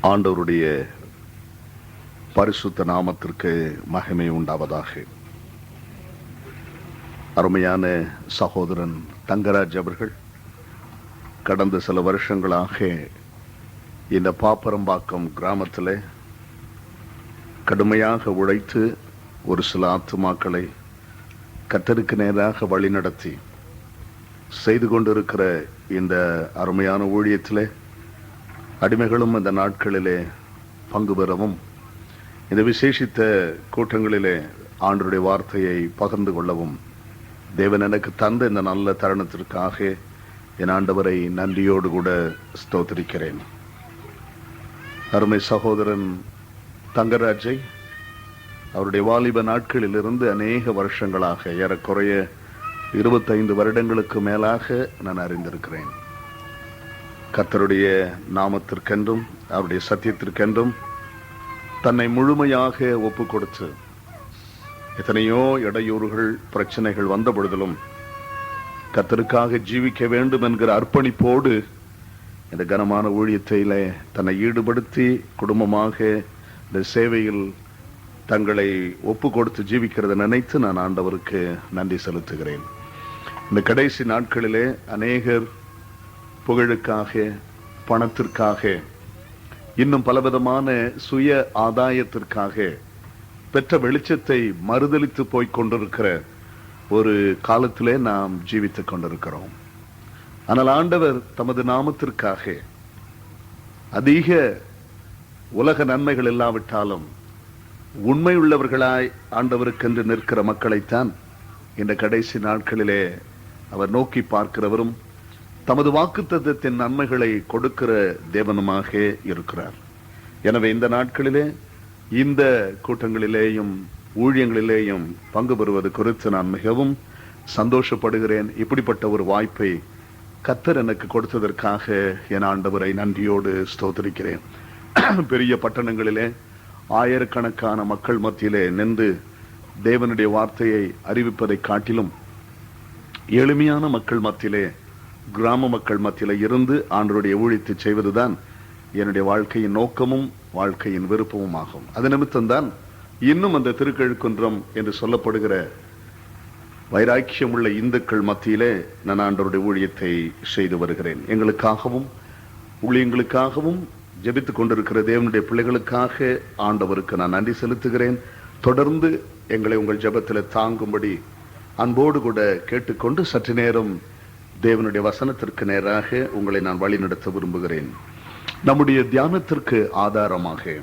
ஆண்டவருடைய பரிசுத்த நாமத்திற்கு மகிமை உண்டாவதாக. அருமையான சகோதரன் தங்கராஜ் அவர்கள் கடந்த சில வருஷங்களாக இந்த பாப்பரம்பாக்கம் கிராமத்தில் கடுமையாக உழைத்து ஒரு சில ஆத்துமாக்களை கர்த்தருக்கு நேராக வழிநடத்தி செய்து கொண்டிருக்கிற இந்த அருமையான ஊழியத்தில் அடிமைகளும் இந்த நாட்களிலே பங்கு பெறவும் இந்த விசேஷித்த கூட்டங்களிலே ஆண்டவருடைய வார்த்தையை பகிர்ந்து கொள்ளவும் தேவன் எனக்கு தந்த இந்த நல்ல தருணத்திற்காக என் ஆண்டவரை நன்றியோடு கூட ஸ்தோத்திரிக்கிறேன். அருமை சகோதரன் தங்கராஜை அவருடைய வாலிப நாட்களிலிருந்து அநேக வருஷங்களாக ஏறக்குறைய 25 வருடங்களுக்கு மேலாக நான் அறிந்திருக்கிறேன். கர்த்தருடைய நாமத்திற்கென்றும் அவருடைய சத்தியத்திற்கென்றும் தன்னை முழுமையாக ஒப்பு கொடுத்து எத்தனையோ இடையூறுகள் பிரச்சனைகள் வந்த பொழுதிலும் கர்த்தருக்காக ஜீவிக்க வேண்டும் என்கிற அர்ப்பணிப்போடு இந்த கனமான ஊழியத்திலே தன்னை ஈடுபடுத்தி குடும்பமாக இந்த சேவையில் தங்களை ஒப்பு கொடுத்து ஜீவிக்கிறதை நினைத்து நான் ஆண்டவருக்கு நன்றி செலுத்துகிறேன். இந்த கடைசி நாட்களிலே அநேகர் புகழுக்காக, பணத்திற்காக, இன்னும் பலவிதமான சுய ஆதாயத்திற்காக பெற்ற வெளிச்சத்தை மறுதலித்து போய் கொண்டிருக்கிற ஒரு காலத்திலே நாம் ஜீவித்துக் கொண்டிருக்கிறோம். ஆனால் ஆண்டவர் தமது நாமத்திற்காக அதிக உலக நன்மைகள் இல்லாவிட்டாலும் உண்மை உள்ளவர்களாய் ஆண்டவருக்கென்று நிற்கிற மக்களைத்தான் இந்த கடைசி நாட்களிலே அவர் நோக்கி பார்க்கிறவரும் தமது வாக்குத்தத்தத்தின் நன்மைகளை கொடுக்கிற தேவனுமாக இருக்கிறார். எனவே இந்த நாட்களிலே இந்த கூட்டங்களிலேயும் ஊழியங்களிலேயும் பங்கு பெறுவது குறித்து நான் மிகவும் சந்தோஷப்படுகிறேன். இப்படிப்பட்ட ஒரு வாய்ப்பை கர்த்தர் எனக்கு கொடுத்ததற்காக என் ஆண்டவரை நன்றியோடு ஸ்தோத்திரிக்கிறேன். பெரிய பட்டணங்களிலே ஆயிரக்கணக்கான மக்கள் மத்தியிலே நின்று தேவனுடைய வார்த்தையை அறிவிப்பதை காட்டிலும் எளிமையான மக்கள் மத்தியிலே, கிராம மக்கள் மத்தியில இருந்து ஆண்டவருடைய ஊழியத்தை செய்வதுதான் என்னுடைய வாழ்க்கையின் நோக்கமும் வாழ்க்கையின் விருப்பமும் ஆகும். அது நிமித்தம்தான் இன்னும் அந்த திருக்கழுக்குன்றம் என்று சொல்லப்படுகிற வைராக்கியம் உள்ள இந்துக்கள் மத்தியிலே நான் ஆண்டவருடைய ஊழியத்தை செய்து வருகிறேன். எங்களுக்காகவும் ஊழியங்களுக்காகவும் ஜெபித்துக் கொண்டிருக்கிற தேவனுடைய பிள்ளைகளுக்காக ஆண்டவருக்கு நான் நன்றி செலுத்துகிறேன். தொடர்ந்து எங்களை உங்கள் ஜெபத்தில் தாங்கும்படி அன்போடு கூட கேட்டுக்கொண்டு சற்று நேரம் தேவனுடைய வசனத்திற்கு நேராக உங்களை நான் வழிநடத்த விரும்புகிறேன். நம்முடைய தியானத்திற்கு ஆதாரமாக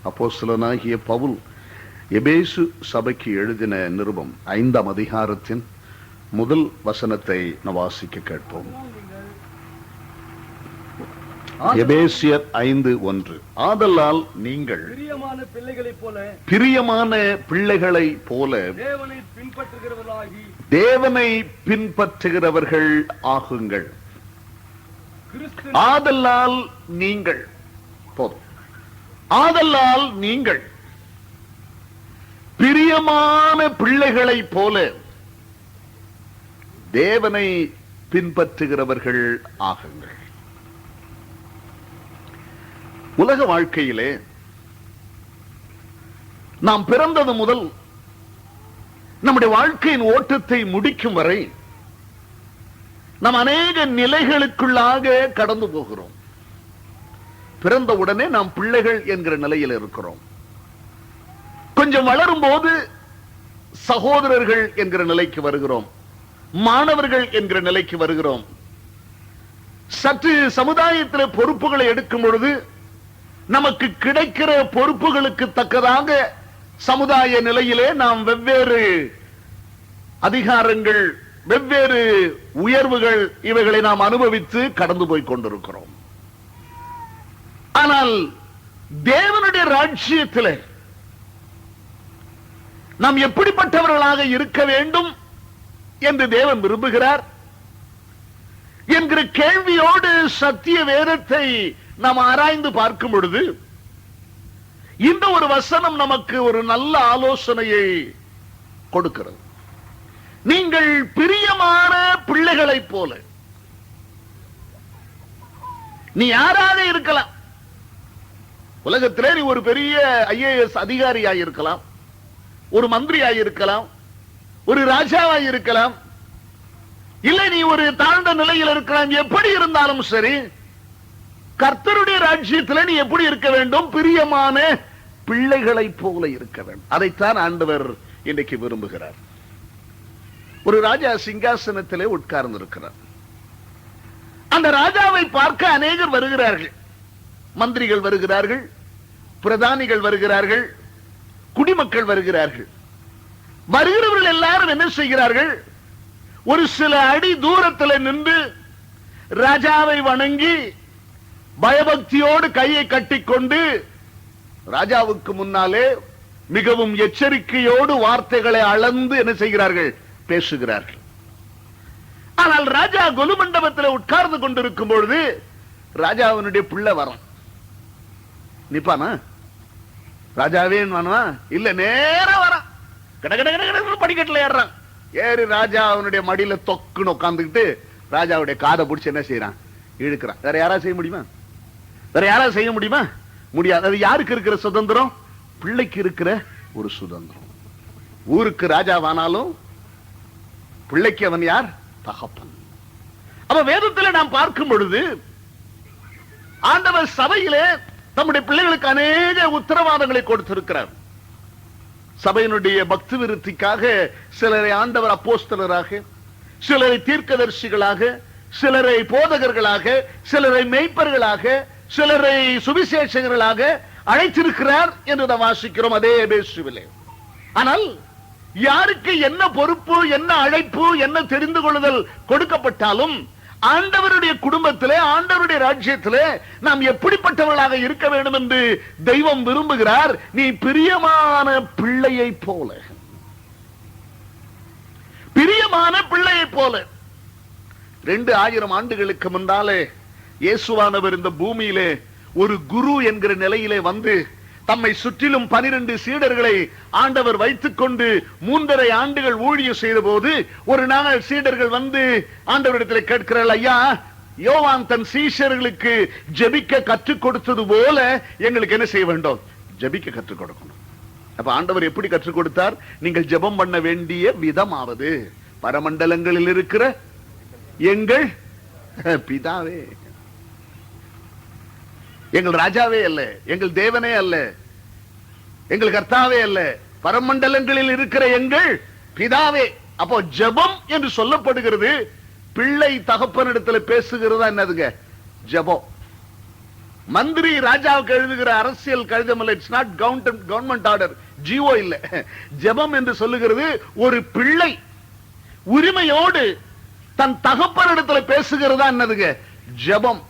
அப்போஸ்தலனாகிய பவுல் எபேசு சபைக்கு எழுதின நிருபம் 5ஆம் அதிகாரத்தின் முதல் வசனத்தை நாம் வாசிக்க கேட்போம். எபேசியர் 5:1. ஆதலால் நீங்கள் பிரியமான பிள்ளைகளைப் போல தேவனை பின்பற்றுகிறவர்கள் ஆகுங்கள். ஆதலால் நீங்கள் போதும். ஆதலால் நீங்கள் பிரியமான பிள்ளைகளைப் போல தேவனை பின்பற்றுகிறவர்கள் ஆகுங்கள். உலக வாழ்க்கையிலே நாம் பிறந்தது முதல் நம்முடைய வாழ்க்கையின் ஓட்டத்தை முடிக்கும் வரை நாம் அநேக நிலைகளுக்குள்ளாக கடந்து போகிறோம். பிறந்த உடனே நாம் பிள்ளைகள் என்கிற நிலையில் இருக்கிறோம். கொஞ்சம் வளரும் போது சகோதரர்கள் என்கிற நிலைக்கு வருகிறோம், மாணவர்கள் என்கிற நிலைக்கு வருகிறோம். சற்று சமுதாயத்தில் பொறுப்புகளை எடுக்கும் பொழுது நமக்கு கிடைக்கிற பொறுப்புகளுக்கு தக்கதாக சமுதாய நிலையிலே நாம் வெவ்வேறு அதிகாரங்கள், வெவ்வேறு உயர்வுகள் இவைகளை நாம் அனுபவித்து கடந்து போய் கொண்டிருக்கிறோம். ஆனால் தேவனுடைய ராஜ்யத்திலே நாம் எப்படிப்பட்டவர்களாக இருக்க வேண்டும் என்று தேவன் விரும்புகிறார் என்கிற கேள்வியோடு சத்திய வேதத்தை நாம் ஆராய்ந்து பார்க்கும் பொழுது இந்த ஒரு வசனம் நமக்கு ஒரு நல்ல ஆலோசனையை கொடுக்கிறது. நீங்கள் பிரியமான பிள்ளைகளைப் போல, நீ யாராக இருக்கலாம், உலகத்திலே நீ ஒரு பெரிய IAS அதிகாரியாக இருக்கலாம், ஒரு மந்திரியாக இருக்கலாம், ஒரு ராஜாவாக இருக்கலாம், இல்லை நீ ஒரு தாழ்ந்த நிலையில் இருக்கலாம். எப்படி இருந்தாலும் சரி, கர்த்தருடைய ராஜ்யத்தில் நீ எப்படி இருக்க வேண்டும்? பிரியமான பிள்ளைகளை போல இருக்க வேண்டும். அதைத்தான் ஆண்டவர் இன்றைக்கு விரும்புகிறார். ஒரு ராஜா சிங்காசனத்திலே உட்கார்ந்து இருக்கிறார். அந்த ராஜாவை பார்க்க அநேகர் வருகிறார்கள். மந்திரிகள் வருகிறார்கள், பிரதானிகள் வருகிறார்கள், குடிமக்கள் வருகிறார்கள். வருகிறவர்கள் எல்லாரும் என்ன செய்கிறார்கள்? ஒரு சில அடி தூரத்தில் நின்று ராஜாவை வணங்கி பயபக்தியோடு கையை கட்டிக்கொண்டு ராஜாவுக்கு முன்னாலே மிகவும் எச்சரிக்கையோடு வார்த்தைகளை அளந்து என்ன செய்கிறார்கள்? பேசுகிறார்கள். ஆனால் ராஜா கொலு மண்டபத்தில் உட்கார்ந்து கொண்டிருக்கும் பொழுது ராஜாவினுடைய பிள்ளை வரும். நிப்பானா? ராஜாவே இல்ல, நேரா வரான். படிக்கட்டுல ஏறான். ஏறி ராஜா அவனுடைய மடியில தொக்குன்னு உட்கார்ந்துக்கிட்டு ராஜாவுடைய காதை பிடிச்சு என்ன செய்யறான்? இழுக்கிறான். வேற யாரா செய்ய முடியுமா? வேற யாரா செய்ய முடியுமா? முடியாது. அது யாருக்கு இருக்கிற சுதந்திரம்? பிள்ளைக்கு இருக்கிற ஒரு சுதந்திரம். ஊருக்கு ராஜாவானாலும் பிள்ளைக்கு அவன் யார்? தகப்பன். அப்ப வேதத்தில் நாம் பார்க்கும் பொழுது ஆண்டவர் சபையிலே தம்முடைய பிள்ளைகளுக்கு அநேக உத்தரவாதங்களை கொடுத்திருக்கிறார். சபையினுடைய பக்தி விருத்திக்காக சிலரை ஆண்டவர் அப்போஸ்தலராக, சிலரை தீர்க்கதரிசிகளாக, சிலரை போதகர்களாக, சிலரை மேய்ப்பர்களாக, சிலரை சுவிசேஷகர்களாக அழைத்திருக்கிறார் என்று நாம் வாசிக்கிறோம் அதே எபேசுவிலே. ஆனால் யாருக்கு என்ன பொறுப்பு, என்ன அழைப்பு, என்ன தெரிந்து கொள்ளுதல் கொடுக்கப்பட்டாலும் ஆண்டவருடைய குடும்பத்திலே, ஆண்டவருடைய ராஜ்யத்திலே நாம் எப்படிப்பட்டவர்களாக இருக்க வேண்டும் என்று தெய்வம் விரும்புகிறார். நீ பிரியமான பிள்ளையை போல, பிரியமான பிள்ளையை போல. 2000 ஆண்டுகளுக்கு முன்னாலே இயேசுவானவர் இந்த பூமியிலே ஒரு குரு என்கிற நிலையிலே வந்து தம்மை சுற்றிலும் 12 சீடர்களை ஆண்டவர் வைத்துக் கொண்டு 3.5 ஆண்டுகள் ஊழியம் செய்த போது ஒரு நாள் சீடர்கள் வந்து ஆண்டவரிடத்தில் கேட்கிறார்கள், ஐயா, யோவான் தன் சீஷர்களுக்கு ஜெபிக்க கற்றுக் கொடுத்தது போல எங்களுக்கு என்ன செய்ய வேண்டும்? ஜெபிக்க கற்றுக் கொடுக்கணும். அப்ப ஆண்டவர் எப்படி கற்றுக் கொடுத்தார்? நீங்கள் ஜெபம் பண்ண வேண்டிய விதமாவது பரமண்டலங்களில் இருக்கிற எங்கள் பிதாவே, எங்கள் ராஜாவே அல்ல, எங்கள் தேவனே அல்ல, எங்கள் கர்த்தாவே அல்ல, பரமண்டலங்களில் இருக்கிற எங்கள் பிதாவே. அப்போ ஜெபம் என்று சொல்லப்படுகிறது. பிள்ளை தகப்பனிடத்தில் பேசுகிறதா என்னதுங்க? ஜெபம். மந்திரி ராஜாவுக்கு எழுதுகிற அரசியல் கடிதம் இல்ல. It's not government order, GO இல்ல. ஜெபம் என்று சொல்லுகிறது ஒரு பிள்ளை உரிமையோடு தன் தகப்பனிடத்தில் பேசுகிறதா என்னதுங்க? ஜெபம்.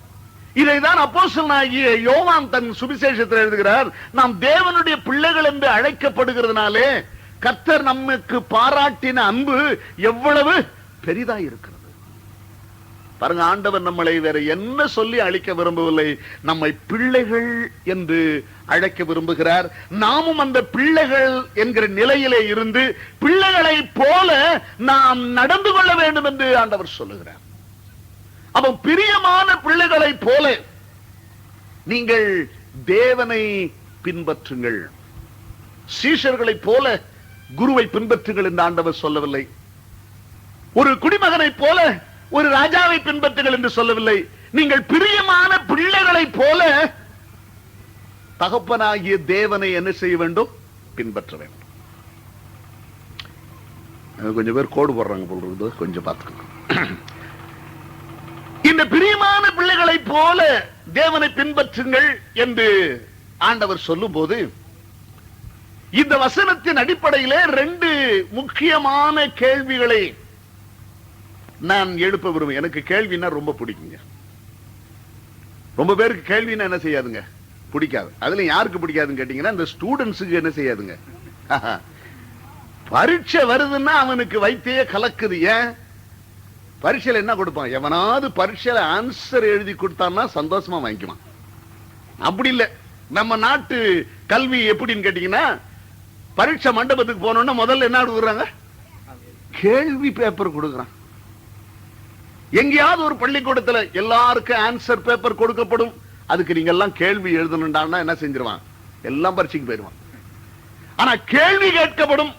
இதைதான் அப்போஸ்தலனாகிய யோவான் தன் சுவிசேஷத்தில் எழுதுகிறார். நாம் தேவனுடைய பிள்ளைகள் என்று அழைக்கப்படுகிறதுனாலே கர்த்தர் நமக்கு பாராட்டின அன்பு எவ்வளவு பெரிதா இருக்கிறது பாருங்க. ஆண்டவர் நம்மளை வேற என்ன சொல்லி அழைக்க விரும்பவில்லை, நம்மை பிள்ளைகள் என்று அழைக்க விரும்புகிறார். நாமும் அந்த பிள்ளைகள் என்கிற நிலையிலே இருந்து பிள்ளைகளை போல நாம் நடந்து கொள்ள வேண்டும் என்று ஆண்டவர் சொல்லுகிறார். அப்ப பிரியமான பிள்ளைகளை போல நீங்கள் தேவனை பின்பற்றுங்கள், சீஷர்களை போல குருவை பின்பற்றுங்கள் என்று ஆண்டவர் சொல்லவில்லை. ஒரு குடிமகனை போல ஒரு ராஜாவை பின்பற்றுங்கள் என்று சொல்லவில்லை. நீங்கள் பிரியமான பிள்ளைகளை போல தகப்பனாகிய தேவனை என்ன செய்ய வேண்டும்? பின்பற்ற வேண்டும். கொஞ்சம் பேர் கோடு போடுறாங்க போல, கொஞ்சம் பார்த்துக்கணும். இந்த பிரியமான பிள்ளைகளை போல தேவனை பின்பற்றுங்கள் என்று ஆண்டவர் சொல்லும் போது இந்த வசனத்தின் அடிப்படையிலே 2 முக்கியமான கேள்விகளை நான் எழுப்ப விரும்புகிறேன். எனக்கு கேள்வினா ரொம்ப பிடிக்குங்க. ரொம்ப பேருக்கு கேள்வினா என்ன செய்யாதுங்க? பிடிக்காது. அதுல யாருக்கு பிடிக்காதுன்னு கேட்டீங்கன்னா இந்த ஸ்டூடெண்ட்ஸுக்கு என்ன செய்யாதுங்க? பரீட்சை வருதுன்னா அவனுக்கு வைத்தியே கலக்குது. ஏன்? பரீட்சையில என்ன கொடுப்பான்? எவனாவது பரீட்சையில ஆன்சர் எழுதி கொடுத்தான்னா சந்தோஷமா வாங்கிக்குவான். அப்படி இல்ல நம்ம நாட்டு கல்வி எப்படின்னு கேட்டீங்கன்னா, பரீட்சை மண்டபத்துக்கு போனோம்னா முதல்ல என்ன கொடுக்குறாங்க? கேள்வி பேப்பர் கொடுக்குறான். எங்கேயாவது ஒரு பள்ளிக்கூடத்துல எல்லாருக்கும் ஆன்சர் பேப்பர் கொடுக்கப்படும். அதுக்கு நீங்க எல்லாம் கேள்வி எழுதணும்டான்னா என்ன செஞ்சிருவான்? எல்லாம் பரீட்சைக்கு போயிருவான். ஆனா கேள்வி கேட்கப்படும்,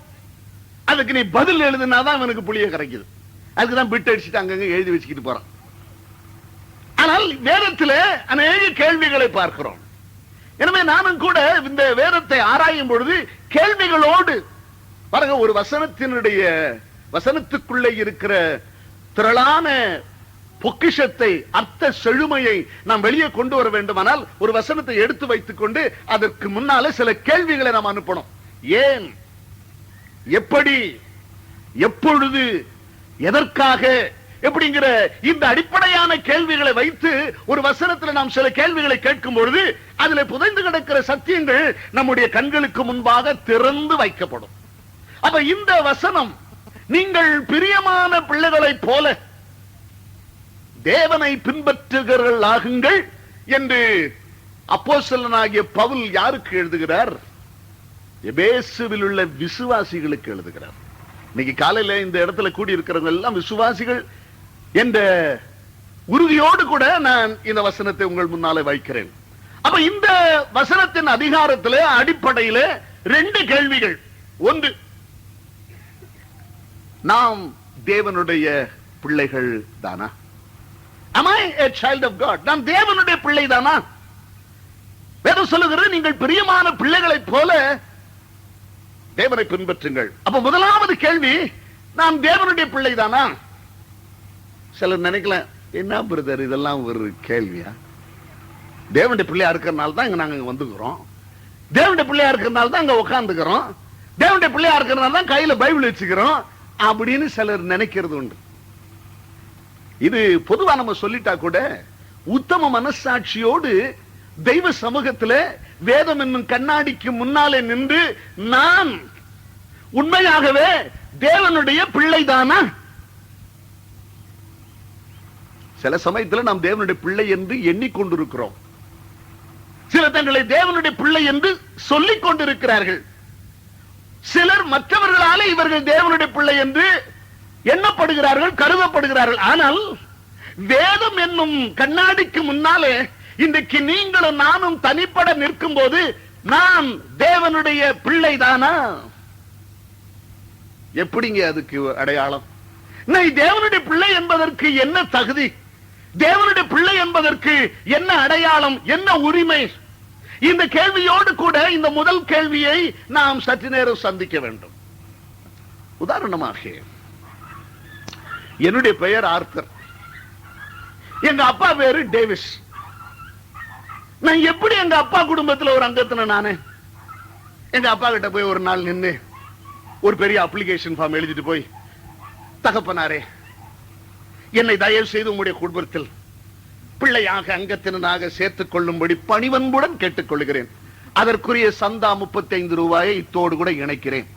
அதுக்கு நீ பதில் எழுதுனாதான் அவனுக்கு புளிய கரைக்குது. அதுக்குதான் பிட் அடிச்சுட்டு அங்கங்க எழுதி வச்சுக்கிட்டு போறான். ஆனால் வேதத்தில் அநேக கேள்விகளை பார்க்கிறோம். எனவே நானும் கூட இந்த வேதத்தை ஆராயும் பொழுது கேள்விகளோடு பாருங்க, ஒரு வசனத்துக்குள்ளே இருக்கிற திரளான பொக்கிஷத்தை, அர்த்த செழுமையை நாம் வெளியே கொண்டு வர வேண்டுமானால் ஒரு வசனத்தை எடுத்து வைத்துக் கொண்டு அதற்கு முன்னாலே சில கேள்விகளை நாம் அனுப்பணும். ஏன், எப்படி, எப்பொழுது, எதற்காக, எப்படிங்கிற இந்த அடிப்படையான கேள்விகளை வைத்து ஒரு வசனத்தில் நாம் சில கேள்விகளை கேட்கும் பொழுது அதில் புதைந்து கிடக்கிற சத்தியங்கள் நம்முடைய கண்களுக்கு முன்பாக திறந்து வைக்கப்படும். அப்ப இந்த வசனம், நீங்கள் பிரியமான பிள்ளைகளைப் போல தேவனை பின்பற்றுகிறவர்களாகுங்கள் என்று அப்போஸ்தலனாகிய பவுல் யாருக்கு எழுதுகிறார்? எபேசுவில் உள்ள விசுவாசிகளுக்கு எழுதுகிறார். இன்னைக்கு காலையில இந்த இடத்துல கூடி இருக்கிறவங்க எல்லாம் விசுவாசிகள் என்ற உறுதியோடு கூட நான் இந்த வசனத்தை உங்கள் முன்னாலே வைக்கிறேன். அப்ப இந்த வசனத்தின் அதிகாரத்திலே அடிப்படையிலே 2 கேள்விகள். ஒன்று, நாம் தேவனுடைய பிள்ளைகள் தானா? Am I a child of God? நான் தேவனுடைய பிள்ளை தானா? வேதம் சொல்லுகிறது, நீங்கள் பிரியமான பிள்ளைகளைப் போல தேவனை பின்பற்றுங்கள். அப்ப முதலாவது கேள்வி, நாம் தேவனுடைய பிள்ளை தானா? சிலர் நினைக்கலாம், என்ன பிரதர் இதெல்லாம் ஒரு கேள்வியா? தேவனுடைய பிள்ளையா இருக்கிறனால தான் நாங்க இங்க வந்துக்கிறோம், தேவனுடைய பிள்ளையா இருக்கிறனால தான் அங்க உட்கார்ந்துக்கிறோம், தேவனுடைய பிள்ளையா இருக்கிறனால தான் கையில பைபிள் வச்சுக்கிறோம் அப்படின்னு சிலர் நினைக்கிறது உண்டு. இது பொதுவா நம்ம சொல்லிட்டா கூட உத்தம மனசாட்சியோடு தெய்வ சமூகத்தில் வேதம் என்னும் கண்ணாடிக்கு முன்னாலே நின்று நான் உண்மையாகவே தேவனுடைய பிள்ளைதானா? சில சமயத்தில் நாம் தேவனுடைய பிள்ளை என்று எண்ணிக்கொண்டிருக்கிறோம். சில தங்களை தேவனுடைய பிள்ளை என்று சொல்லிக் கொண்டிருக்கிறார்கள். சிலர் மற்றவர்களாலே இவர்கள் தேவனுடைய பிள்ளை என்று எண்ணப்படுகிறார்கள், கருதப்படுகிறார்கள். ஆனால் வேதம் என்னும் கண்ணாடிக்கு முன்னாலே இன்றைக்கு நீங்களும் நானும் தனிப்பட நிற்கும் போது நான் தேவனுடைய பிள்ளைதானா? எப்படிங்க அதுக்கு அடையாளம்? தேவனுடைய பிள்ளை என்பதற்கு என்ன தகுதி? தேவனுடைய பிள்ளை என்பதற்கு என்ன அடையாளம், என்ன உரிமை? இந்த கேள்வியோடு கூட இந்த முதல் கேள்வியை நாம் சற்று நேரம் சந்திக்க வேண்டும். உதாரணமாக, என்னுடைய பெயர் ஆர்த்தர், எங்க அப்பா பேரு டேவிஸ். நான் எப்படி எங்க அப்பா குடும்பத்தில் ஒரு அங்கத்தின நானே? எங்க அப்பா கிட்ட போய் ஒரு நாள் நின்று ஒரு பெரிய அப்ளிகேஷன் ஃபார்ம் எழுதிட்டு போய், தகப்பனாரே, என்னை தயவு செய்து உங்களுடைய குடும்பத்தில் பிள்ளையாக அங்கத்தினனாக சேர்த்துக் கொள்ளும்படி பணிவன்புடன் கேட்டுக்கொள்கிறேன், அதற்குரிய சந்தா 35 ரூபாயை இத்தோடு கூட இணைக்கிறேன்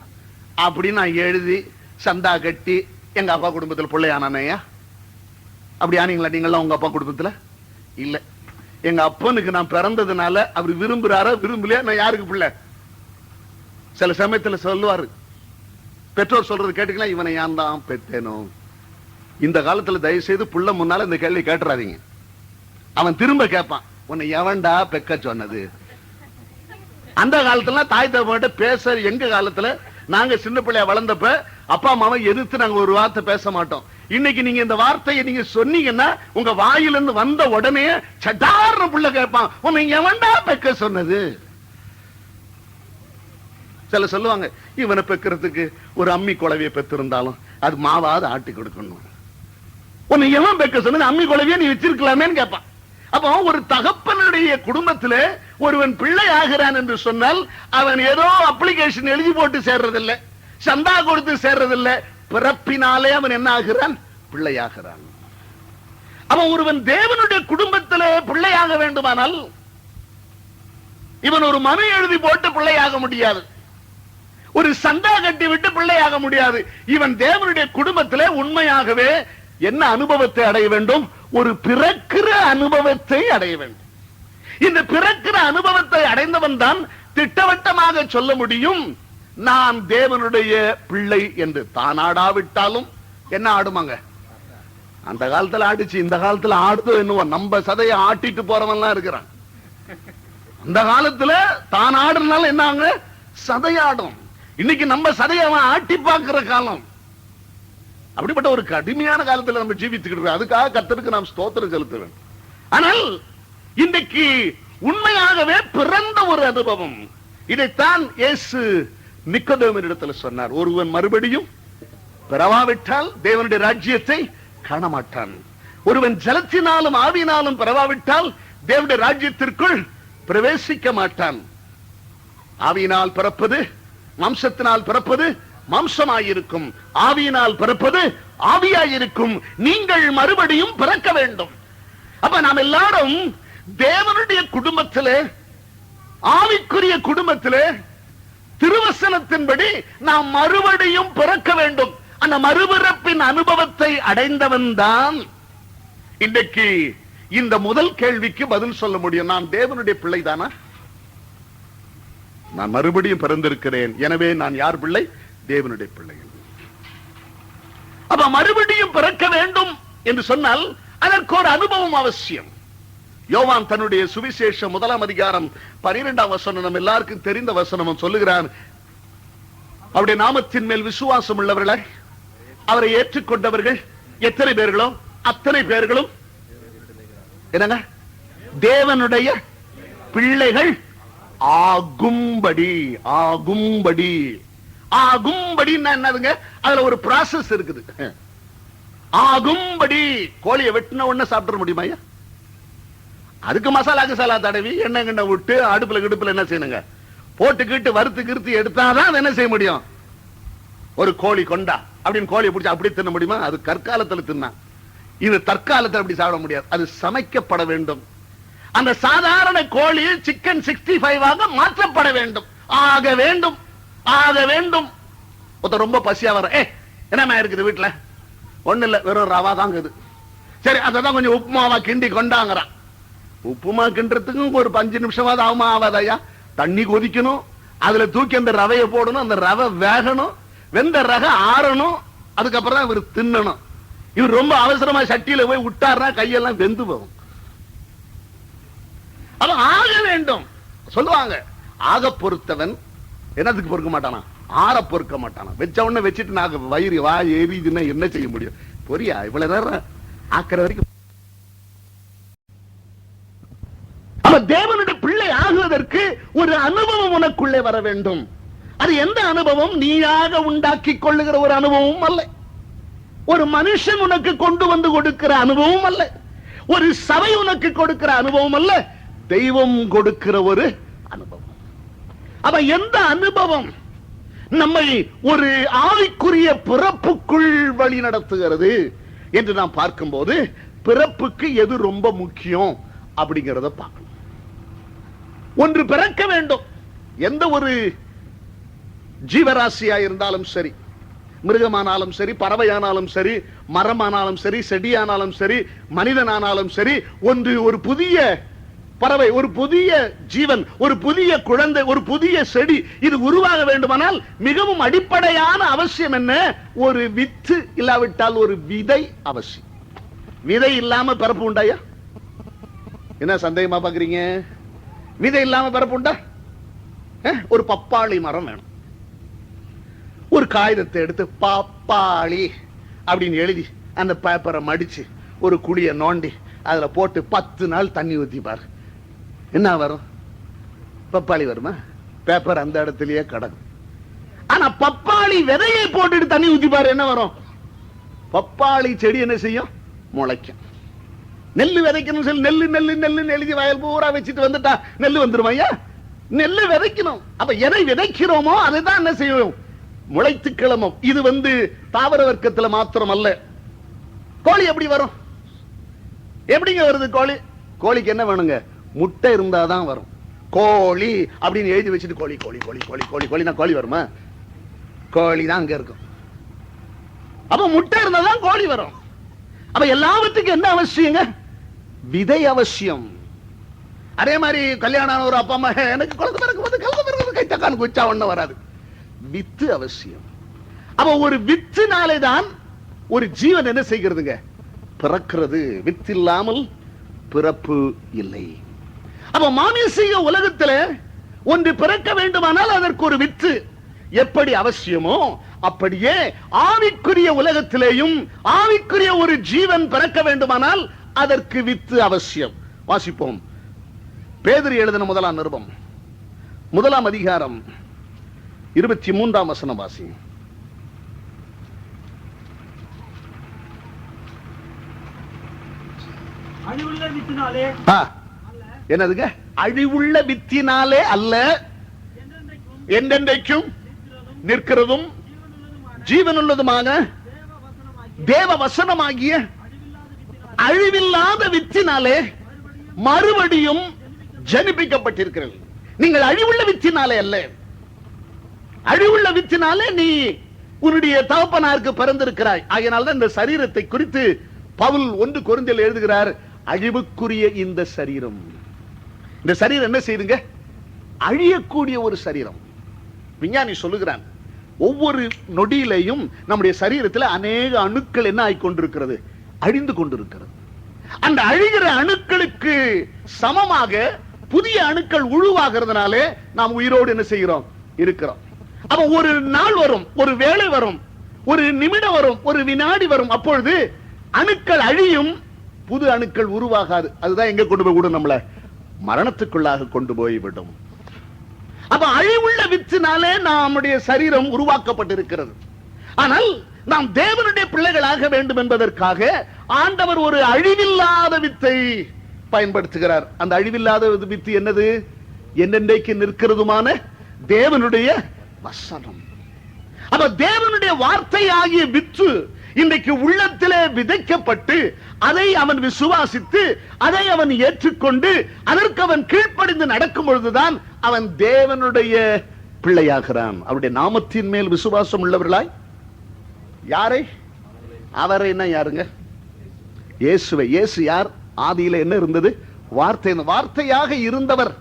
அப்படின்னு நான் எழுதி சந்தா கட்டி எங்க அப்பா குடும்பத்தில் பிள்ளையானானையா? அப்படி ஆனீங்களா நீங்களாம் உங்க அப்பா குடும்பத்துல? இல்ல. எங்க அப்பனுக்கு நான் பிறந்ததுனால அவர் விரும்புறாரா விரும்பலையா, நான் யாருக்கு பிள்ளை? சில சமயத்துல சொல்லுவாரு, பெற்றோர் சொல்றது கேட்டுக்கலாம், இவனை ஏன் தான் பெத்தேனோ. இந்த காலத்துல தயவு செய்து புள்ள முன்னால இந்த கேள்வி கேட்டுறாதீங்க. அவன் திரும்ப கேட்பான், உன்னை எவன்டா பெக்க சொன்னது? அந்த காலத்துல தாய் தகவன்கிட்ட பேச, எங்க காலத்துல நாங்க சின்ன பிள்ளைய வளர்ந்தப்ப அப்பா அம்மாவை எதிர்த்து நாங்க ஒரு வார்த்தை பேச மாட்டோம். இன்னைக்கு நீங்க இந்த வார்த்தையை நீங்க சொன்னீங்கன்னா உங்க வாயிலிருந்து வந்த உடனே சட்டாரண புள்ள கேட்பான், உன்னை எவன்டா பெக்க சொன்னது? சில சொல்லுவாங்க, இவனை பெக்கிறதுக்கு ஒரு அம்மி குழவியை பெற்றிருந்தாலும் அது மாவாவது ஆட்டி கொடுக்கணும். உன்னை எவன் பெக்க சொன்னது? அம்மி குழவியை நீ வச்சிருக்கலாமேன்னு கேட்பான். அப்போ ஒரு தகப்பனுடைய குடும்பத்தில் ஒருவன் பிள்ளை ஆகிறான் என்று சொன்னால் அவன் ஏதோ அப்ளிகேஷன் எழுதி போட்டு சேர்றதில்லை, சந்தா கொடுத்து சேர்றதில்லை, பிறப்பினாலே அவன் என்ன ஆகிறான்? பிள்ளையாகிறான். அவன் ஒருவன் தேவனுடைய குடும்பத்திலே பிள்ளையாக வேண்டுமானால் இவன் ஒரு மனு எழுதி போட்டு பிள்ளையாக முடியாது, ஒரு சந்தா கட்டி விட்டு பிள்ளையாக முடியாது. இவன் தேவனுடைய குடும்பத்திலே உண்மையாகவே என்ன அனுபவத்தை அடைய வேண்டும்? ஒரு பிறக்கிற அனுபவத்தை அடைய வேண்டும். இந்த பிறக்கிற அனுபவத்தை அடைந்தவன் தான் திட்டவட்டமாக சொல்ல முடியும், நான் தேவனுடைய பிள்ளை என்று. தான் ஆடாவிட்டாலும் என்ன ஆடுமாங்க? அந்த காலத்துல ஆடிச்சு, இந்த காலத்துல ஆடுதோ என்னவோ, நம்ம சதையை ஆட்டிட்டு போறவன்லாம் இருக்கிறான். அந்த காலத்துல தான் ஆடுறதுனால என்ன சதையாடும். இன்னைக்கு நம்ம சதையவன் ஆட்டி பார்க்கிற காலம். அப்படிப்பட்ட ஒரு கடுமையான காலத்துல நம்ம ஜீவித்துக்கிட்டு அதுக்காக கர்த்தருக்கு நாம் ஸ்தோத்திரம் செலுத்த வேண்டும். ஆனால் இன்றைக்கு உண்மையாகவே பிறந்த ஒரு அனுபவம். இதைத்தான் இயேசு நிக்கோதேமினிடத்தில் சொன்னார். ஒருவன் மறுபடியும் பிறவாவிட்டால் தேவனுடைய ராஜ்யத்தை காண மாட்டான். ஒருவன் ஜலத்தினாலும் ஆவியினாலும் பிறவாவிட்டால் தேவனுடைய ராஜ்யத்திற்குள் பிரவேசிக்க மாட்டான். ஆவியினால் பிறப்பது மாம்சத்தினால் பிறப்பது மாம்சமாயிருக்கும், ஆவியினால் பிறப்பது ஆவியாயிருக்கும். நீங்கள் மறுபடியும் பிறக்க வேண்டும். அப்ப நாம் எல்லாரும் தேவனுடைய குடும்பத்திலே, ஆவிக்குரிய குடும்பத்திலே திருவசனத்தின்படி நாம் மறுபடியும் பிறக்க வேண்டும். அந்த மறுபிறப்பின் அனுபவத்தை அடைந்தவன் தான் இன்றைக்கு இந்த முதல் கேள்விக்கு பதில் சொல்ல முடியும். நான் தேவனுடைய பிள்ளைதானா? நான் மறுபடியும் பிறந்திருக்கிறேன், எனவே நான் யார் பிள்ளை? தேவனுடைய பிள்ளை. அப்ப மறுபடியும் பிறக்க வேண்டும் என்று சொன்னால் அதற்கு ஒரு அனுபவம் அவசியம். யோவான் தன்னுடைய சுவிசேஷம் 1 அதிகாரம் 12 வசனம், நம்ம எல்லாருக்கும் தெரிந்த வசனம் சொல்லுகிறான், அவருடைய நாமத்தின் மேல் விசுவாசம் உள்ளவர்களை, அவரை ஏற்றுக்கொண்டவர்கள் எத்தனை பேர்களோ அத்தனை பேர்களும் என்னங்க தேவனுடைய பிள்ளைகள் ஆகும்படி. ஆகும்படி ஆகும்படின்னா என்னதுங்க? அதுல ஒரு ப்ராசஸ் இருக்குது. ஆகும்படி. கோழியை வெட்டின உடனே சாப்பிட முடியுமா? அதுக்கு மசாலா கிசாலா தடவி எண்ணெய் கண்ணை விட்டு அடுப்புல கிடுப்புல என்ன செய்யணுங்க, போட்டுக்கிட்டு வறுத்து கிருத்தி எடுத்தாதான் என்ன செய்ய முடியும்? ஒரு கோழி கொண்டா அப்படின்னு கோழியை பிடிச்சி அப்படியே தின்ன முடியுமா? அது கற்காலத்துல தின்னா. இது தற்காலத்தில் அப்படி சாப்பிட முடியாது. அது சமைக்கப்பட வேண்டும். அந்த சாதாரண கோழி சிக்கன் 65 மாற்றப்பட வேண்டும். ஆக வேண்டும், ஆக வேண்டும். ஒருத்தர் ரொம்ப பசியா வர, என்னமா இருக்குது வீட்டுல? ஒண்ணு இல்ல, வெறும் ரவா தாங்க. சரி, அதான் கொஞ்சம் உப்புமாவா கிண்டி கொண்டாங்கிறான். உப்புமா கிண்டுறதுக்கும் ஒரு 5 நிமிஷமாவது ஆகுமா ஆகாதையா? தண்ணி கொதிக்கணும், அதுல தூக்கி அந்த ரவையை போடணும், அந்த ரவை வேகணும், வெந்த ரக ஆறணும், அதுக்கப்புறம் தான் இவர் தின்னணும். இவர் ரொம்ப அவசரமா சட்டியில போய் விட்டாருன்னா கையெல்லாம் வெந்து போகும். அது ஆக வேண்டும் சொல்லுவாங்க. ஆக பொறுத்தவன் என்னத்துக்கு பொறுக்க மாட்டானா? ஆற பொறுக்க மாட்டானா? வச்ச உடனே வச்சுட்டு நாங்க வயிறு வா எரியுதுன்னா என்ன செய்ய முடியும்? பொரியா இவ்வளவு நேரம் ஆக்கிற வரைக்கும். தேவனுடைய பிள்ளை ஆகுவதற்கு ஒரு அனுபவம் உனக்குள்ளே வர வேண்டும். அது எந்த அனுபவம்? நீயாக உண்டாக்கி கொள்ளுகிற ஒரு அனுபவம் அல்ல, ஒரு மனுஷன் உனக்கு கொண்டு வந்து கொடுக்கிற அனுபவம் அல்ல, ஒரு சபை உனக்கு கொடுக்கிற அனுபவம் அல்ல, தெய்வம் கொடுக்கிற ஒரு அனுபவம். அப்ப எந்த அனுபவம் நம்மை ஒரு ஆவிக்குரிய பிறப்புக்குள் வழி நடத்துகிறது என்று நாம் பார்க்கும்போது, பிறப்புக்கு எது ரொம்ப முக்கியம் அப்படிங்கறத பார்க்கணும். ஒன்று பிறக்க வேண்டும். எந்த ஒரு ஜீவராசியா இருந்தாலும் சரி, மிருகமானாலும் சரி, பறவையானாலும் சரி, மரமானாலும் சரி, செடியானாலும் சரி, மனிதனானாலும் சரி, ஒரு புதிய பறவை, ஒரு புதிய ஜீவன், ஒரு புதிய குழந்தை, ஒரு புதிய செடி இது உருவாக வேண்டுமானால் மிகவும் அடிப்படையான அவசியம் என்ன? ஒரு வித்து இல்லாவிட்டால் ஒரு விதை அவசியம். விதை இல்லாம பிறப்பு உண்டாயா? என்ன சந்தேகமா பாக்குறீங்க? விதை இல்லாம பிறப்பு உண்டா? ஒரு பப்பாளி மரம் வேணும். ஒரு காகிதத்தை எடுத்து பப்பாளி அப்படின்னு எழுதி அந்த பேப்பரை மடிச்சு ஒரு குழிய நோண்டி அதுல போட்டு 10 நாள் தண்ணி ஊத்திப்பாரு, என்ன வரும்? பப்பாளி வருமா? பேப்பர் அந்த இடத்திலேயே கிடக்கும். ஆனா பப்பாளி விதையை போட்டுட்டு தண்ணி ஊத்திப்பாரு, என்ன வரும்? பப்பாளி செடி என்ன செய்யும்? முளைக்கும். நெல்லு விதைக்கணும் சொல்லி நெல்லு நெல்லு நெல்லுன்னு எழுதி வயல் பூரா வச்சுட்டு வந்துட்டா நெல்லு வந்துருமா? ஐயா, நெல்லு விதைக்கணும். அப்ப எதை விதைக்கிறோமோ அதுதான் என்ன செய்யும்? முளைத்து கிளம்பும். இது தாவர வர்க்கத்துல மாத்திரம் அல்ல. கோழி எப்படி வரும்? எப்படிங்க வருது கோழி? கோழிக்கு என்ன வேணுங்க? முட்டை இருந்தாதான் வரும். கோழி அப்படின்னு எழுதி வச்சுட்டு கோழி கோழி கோழி கோழி கோழி கோழினா கோழி வருமா? கோழி தான் அங்க இருக்கும். அப்ப முட்டை இருந்தாதான் கோழி வரும். அப்ப எல்லாத்துக்கும் என்ன அவசியங்க? விதை அவசியம். அதே மாதிரி கல்யாணம் ஒரு அப்பா அம்மா எனக்கு குழந்தை பிறக்கும்போது கலந்து பிறகு கை தக்கான்னு குச்சா ஒண்ணு வராது. வித்து அவசியம். அப்ப ஒரு வித்துனாலே தான் ஒரு ஜீவன் என்ன செய்கிறதுங்க? பிறக்கிறது. வித்து இல்லாமல் பிறப்பு இல்லை. அப்ப மாமிசீக உலகத்தில் ஒன்று பிறக்க வேண்டுமானால் அதற்கு ஒரு வித்து எப்படி அவசியமோ அப்படியே ஆவிக்குரிய உலகத்திலேயும் ஆவிக்குரிய ஒரு ஜீவன் பிறக்க வேண்டுமானால் அதற்கு வித்து அவசியம். வாசிப்போம். பேதுரு எழுதின முதலாம் நிருபம் 1 அதிகாரம் 23 வசனம் வாசி. என்னதுங்க? அழிவுள்ள வித்தினாலே அல்ல, என்றென்றைக்கும் நிற்கிறதும் ஜீவனுள்ளதுமான தேவ வசனமாகிய அழிவில்லாத வித்தினாலே மறுபடியும் ஜனிப்பிக்கப்பட்டிருக்கிறது. நீங்கள் அழிவுள்ள வித்தினாலே அல்ல, அழிவுள்ள வித்தினாலே நீ உன்னுடைய தகப்பனாருக்கு பிறந்திருக்கிறாய். ஆகையினால்தான் இந்த சரீரத்தை குறித்து பவுல் 1 கொரிந்தியர் எழுதுகிறார், அழிவுக்குரிய இந்த சரீரம். இந்த சரீரம் என்ன செய்யுங்க? அழியக்கூடிய ஒரு சரீரம். விஞ்ஞானி சொல்லுகிறான், ஒவ்வொரு நொடியிலையும் நம்முடைய சரீரத்தில் அநேக அணுக்கள் என்ன ஆகிக்கொண்டிருக்கிறது? அழிந்து கொண்டிருக்கிறது. அந்த அழிகிற அணுக்களுக்கு சமமாக புதிய அணுக்கள் உருவாகிறதுனாலே நாம் உயிரோடு என்ன செய்கிறோம்? இருக்கிறோம். அப்ப ஒரு நாள் வரும், ஒரு வேளை வரும், ஒரு நிமிடம் வரும், ஒரு வினாடி வரும், அப்பொழுது அணுக்கள் அழியும், புது அணுக்கள் உருவாகாது. அதுதான் எங்க கொண்டு போய் விடும்? நம்மள மரணத்துக்குள்ளாக கொண்டு போய் விடும். அப்ப அழிவுள்ள வித்தினாலே நம்முடைய சரீரம் உருவாக்கப்பட்டிருக்கிறது. ஆனால் நாம் தேவனுடைய பிள்ளைகளாக வேண்டும் என்பதற்காக ஆண்டவர் ஒரு அழிவில்லாத வித்தை பயன்படுத்துகிறார். அந்த அழிவில்லாத வித்து என்னது? என்னென்றைக்கு நிற்கிறதுமான தேவனுடைய வசனம். அப்ப தேவனுடைய வார்த்தை ஆகிய வித்து இன்றைக்கு உள்ளத்திலே விதைக்கப்பட்டு அதை அவன் விசுவாசித்து அதை அவன் ஏற்றுக்கொண்டு அதற்கு அவன் கீழ்ப்படிந்து நடக்கும் பொழுதுதான் அவன் தேவனுடைய பிள்ளையாகிறான். அவருடைய நாமத்தின் மேல் விசுவாசம் உள்ளவர்களாய் யாரை? அவரை என்ன யாருங்க? இயேசுவை. இயேசு யார்? ஆதியில என்ன இருந்தது? வார்த்தை. வார்த்தையாக இருந்தவர்,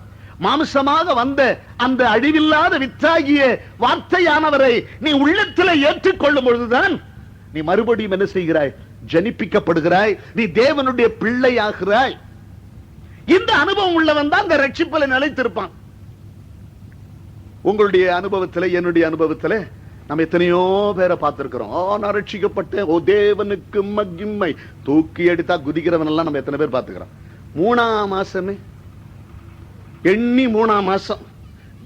மாமிசமாக வந்த அந்த அழிவில்லாத வித்தாகிய வார்த்தையானவரை நீ உள்ளத்தில் ஏற்றுக்கொள்ளும் பொழுதுதான் நீ மறுபடியும் என்ன செய்கிறாய்? ஜனிப்பிக்கப்படுகிறாய். நீ தேவனுடைய பிள்ளையாகிறாய். இந்த அனுபவம் உள்ளவன் தான் இந்த ரட்சிப்பில் நிலைத்திருப்பான். உங்களுடைய அனுபவத்தில், என்னுடைய அனுபவத்தில் நம்ம எத்தனையோ பேரை பார்த்திருக்கிறோம். நான் ரட்சிக்கப்பட்டேன், ஓ தேவனுக்கு மகிமை, தூக்கி எடுத்தா குதிக்கிறவன் எல்லாம் நம்ம எத்தனை பேர் பார்த்துக்கிறோம். 3ஆம் மாசமே எண்ணி 3ஆம் மாசம்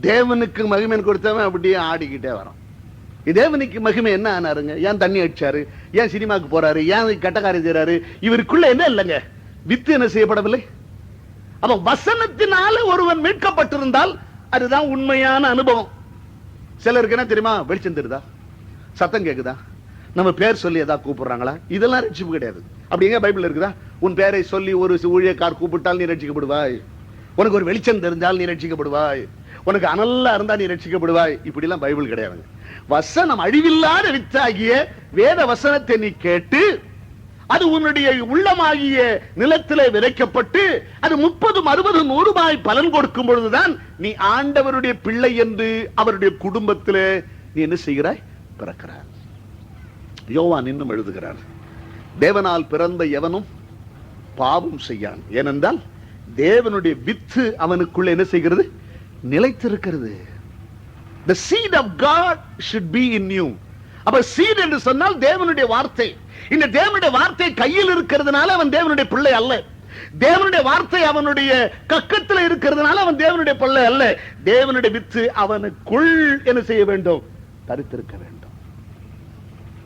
தேவனுக்கு மகிமை கொடுத்தவன் அப்படியே ஆடிக்கிட்டே வரான். தேவனுக்கு மகிமை என்ன ஆனாருங்க? ஏன் தண்ணி அடிச்சாரு? ஏன் சினிமாக்கு போறாரு? ஏன் கட்டக்காரி செய்யறாரு? இவருக்குள்ள என்ன இல்லைங்க? வித்து என்ன செய்யப்படவில்லை. அப்ப வசனத்தினால ஒருவன் மீட்கப்பட்டிருந்தால் அதுதான் உண்மையான அனுபவம். சிலருக்கு என்ன தெரியுமா? வெளிச்சம் தெரியுதா, சத்தம் கேக்குதா, நம்ம பேர் சொல்லி ஏதாவது கூப்பிடுறாங்களா, இதெல்லாம் ரட்சிப்பு கிடையாது. அப்படிங்க பைபிள் இருக்குதா? உன் பேரை சொல்லி ஒரு ஊழியக்கார் கூப்பிட்டால் நீ ரட்சிக்கப்படுவாய், உனக்கு ஒரு வெளிச்சம் தெரிஞ்சால் நீ ரட்சிக்கப்படுவாய், உனக்கு அனல்லா இருந்தா நீ ரட்சிக்கப்படுவாய். இப்படி எல்லாம் பைபிள் கிடையாதுங்க. வசனம் அழிவில்லாத வித்தாகிய வேத வசனத்தை நீ கேட்டு அது உன்னுடைய உள்ளமாகிய நிலத்திலே விதைக்கப்பட்டு அது 30, 60, 100 பலன் கொடுக்கும் பொழுதுதான் நீ ஆண்டவருடைய பிள்ளை என்று அவருடைய குடும்பத்திலே நீ என்ன செய்கிறாய்? பிறக்கிறார். யோவான் இன்னும் எழுதுகிறார், தேவனால் பிறந்த எவனும் பாவம் செய்யான், ஏனென்றால் தேவனுடைய வித்து அவனுக்குள்ள என்ன செய்கிறது? நிலைத்திருக்கிறது. The seed of God should be in you. அப்ப seed என்று சொன்னால் தேவனுடைய வார்த்தை. இந்த தேவனுடைய வார்த்தை கையில் இருக்கிறதுனால அவன் தேவனுடைய பிள்ளை அல்ல. தேவனுடைய வார்த்தை அவனுடைய கக்கத்தில் இருக்கிறதுனால அவன் தேவனுடைய பிள்ளை அல்ல. தேவனுடைய வித்து அவனுக்குள் என்ன செய்ய வேண்டும்? தரித்திருக்க வேண்டும்.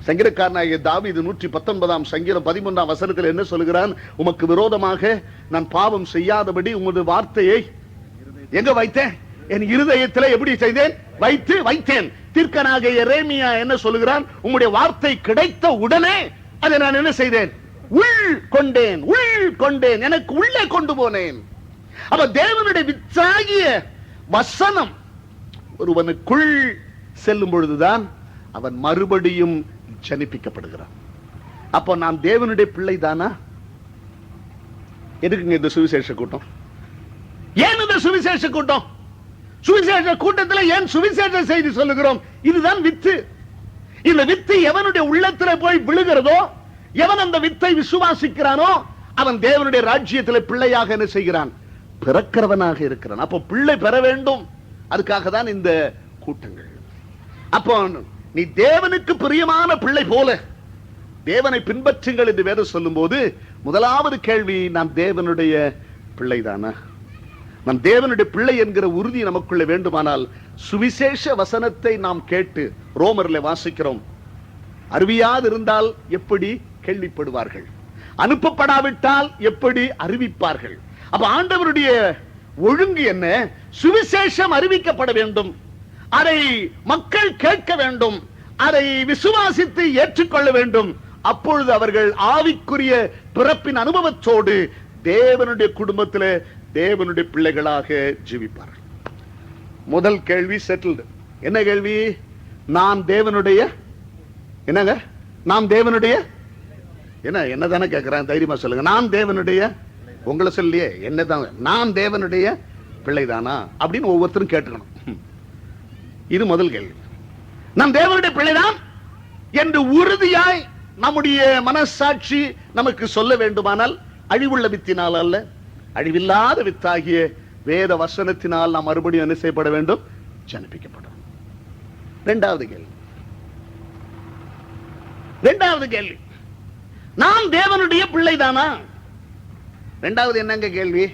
சங்கீதக்காரனாகிய தாவீது 119ஆம் சங்கீதம் 13ஆம் வசனத்தில் என்ன சொல்கிறான்? உமக்கு விரோதமாக நான் பாவம் செய்யாதபடி உமது வார்த்தையை எங்க வைத்தேன்? என் இருதயத்தில் எப்படி செய்தேன்? வைத்தேன். தீர்க்கனாகிய எரேமியா என்ன சொல்லுகிறான்? உம்முடைய வார்த்தை கிடைத்த உடனே அதை நான் என்ன செய்தேன்? உள் கொண்டேன், எனக்கு உள்ளே கொண்டு போனேன். அப்ப தேவனுடைய வித்தாகிய வசனம் ஒருவனுக்குள் செல்லும் பொழுதுதான் அவன் மறுபடியும் ஜனிப்பிக்கப்படுகிறான். அப்போ நாம் தேவனுடைய பிள்ளை தானா? எதுக்குங்க இந்த சுவிசேஷ கூட்டம்? ஏன் இந்த சுவிசேஷ கூட்டம்? சுவிசேஷ கூட்டத்தில் ஏன் சுவிசேஷ செய்தி சொல்லுகிறோம்? இதுதான் வித்து. இந்த வித்து எவனுடைய உள்ளத்தில் போய் விழுகிறதோ, எவன் அந்த வித்தை விசுவாசிக்கிறானோ அவன் தேவனுடைய ராஜ்யத்தில் பிள்ளையாக என்ன செய்கிறான்? பிறக்கிறவனாக இருக்கிறான். அப்போ பிள்ளை பெற வேண்டும், அதுக்காக தான் இந்த கூட்டங்கள். அப்போ நீ தேவனுக்கு பிரியமான பிள்ளை போல தேவனை பின்பற்றுங்கள் என்று வேதம் சொல்லும் போது முதலாவது கேள்வி, நாம் தேவனுடைய பிள்ளைதானா? நம் தேவனுடைய பிள்ளை என்கிற உறுதி நமக்குள்ள வேண்டுமானால் சுவிசேஷ வசனத்தை நாம் கேட்டு ரோமர்ல வாசிக்கிறோம், அறிவியாது இருந்தால் எப்படி கேள்விப்படுவார்கள், அனுப்பப்படாவிட்டால் எப்படி அறிவிப்பார்கள்? அப்ப ஆண்டவருடைய ஒழுங்கு என்ன? சுவிசேஷம் அறிவிக்கப்பட வேண்டும், அதை மக்கள் கேட்க வேண்டும், அதை விசுவாசித்து ஏற்றுக்கொள்ள வேண்டும். அப்பொழுது அவர்கள் ஆவிக்குரிய பிறப்பின் அனுபவத்தோடு தேவனுடைய குடும்பத்தில் தேவனுடைய பிள்ளைகளாக ஜீவிப்பார்கள். முதல் கேள்வி செட்டில்டு. என்ன கேள்வி? நான் தேவனுடைய என்னங்க? நாம் தேவனுடைய என்னதானே கேட்கிறேன், தைரியமா சொல்லுங்க. நான் தேவனுடைய, உங்களை சொல்லியே என்னதான், நான் தேவனுடைய பிள்ளைதானா அப்படின்னு ஒவ்வொருத்தரும் கேட்டுக்கணும். இது முதல் கேள்வி. நாம் தேவனுடைய பிள்ளைதான் என்று உறுதியாய் நம்முடைய மனசாட்சி நமக்கு சொல்ல வேண்டுமானால் அழிவுள்ள வித்தினால் அல்ல, அழிவில்லாத வித்தாகிய வேத வசனத்தினால் நாம் மறுபடியும் என்ன செய்யப்பட வேண்டும்? ஜனிப்பிக்கப்படும். இரண்டாவது கேள்வி, நாம் தேவனுடைய பிள்ளைதானா? இரண்டாவது என்னங்க கேள்வி?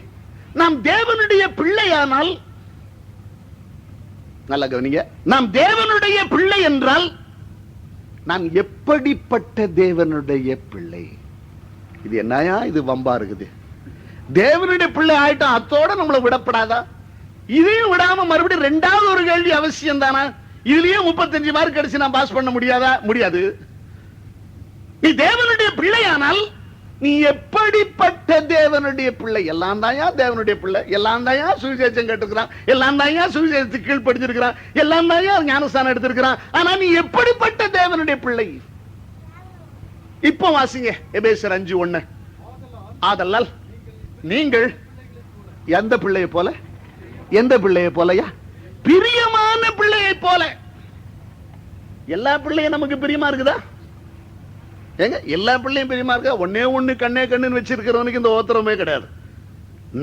நாம் தேவனுடைய பிள்ளையானால், நல்ல கவனிங்க, நாம் தேவனுடைய பிள்ளை என்றால் நான் எப்படிப்பட்ட தேவனுடைய பிள்ளை? இது என்னயா இது வம்பா இருக்குது? தேவனுடைய பிள்ளை ஆயிட்டோம், அத்தோட நம்மளை விடப்படாதா? இதையும் விடாம மறுபடியும் இரண்டாவது ஒரு கேள்வி அவசியம் தானா? இதுலயும் 35 மார்க் அடிச்சு நான் பாஸ் பண்ண முடியாதா? முடியாது. நீ தேவனுடைய பிள்ளையானால் நீ எப்படிப்பட்ட தேவனுடைய பிள்ளை? எல்லாம் தாயா தேவனுடைய பிள்ளை, எல்லாம் தாயா சுவிசேஷம் கேட்டுக்கிறான், எல்லாம் தாயா சுவிசேஷத்துக்கு கீழ்படிஞ்சிருக்கிறான், எல்லாம் தாயா ஞானஸ்தானம் எடுத்திருக்கிறான். ஆனா நீ எப்படிப்பட்ட தேவனுடைய பிள்ளை? இப்போ வாசிங்க எபேசியர் 5:1. ஆதலால் நீங்கள் எந்த பிள்ளையை போல? எந்த பிள்ளையை போலயா? பிரியமான பிள்ளையை போல. எல்லா பிள்ளையும் நமக்கு பிரியமா இருக்குதா? ஏங்க எல்லா பிள்ளையும் பிரியமா இருக்கா? ஒன்னே ஒண்ணு கண்ணே கண்ணுன்னு வச்சிருக்கிறவனுக்கு இந்த ஓத்திரமே கிடையாது.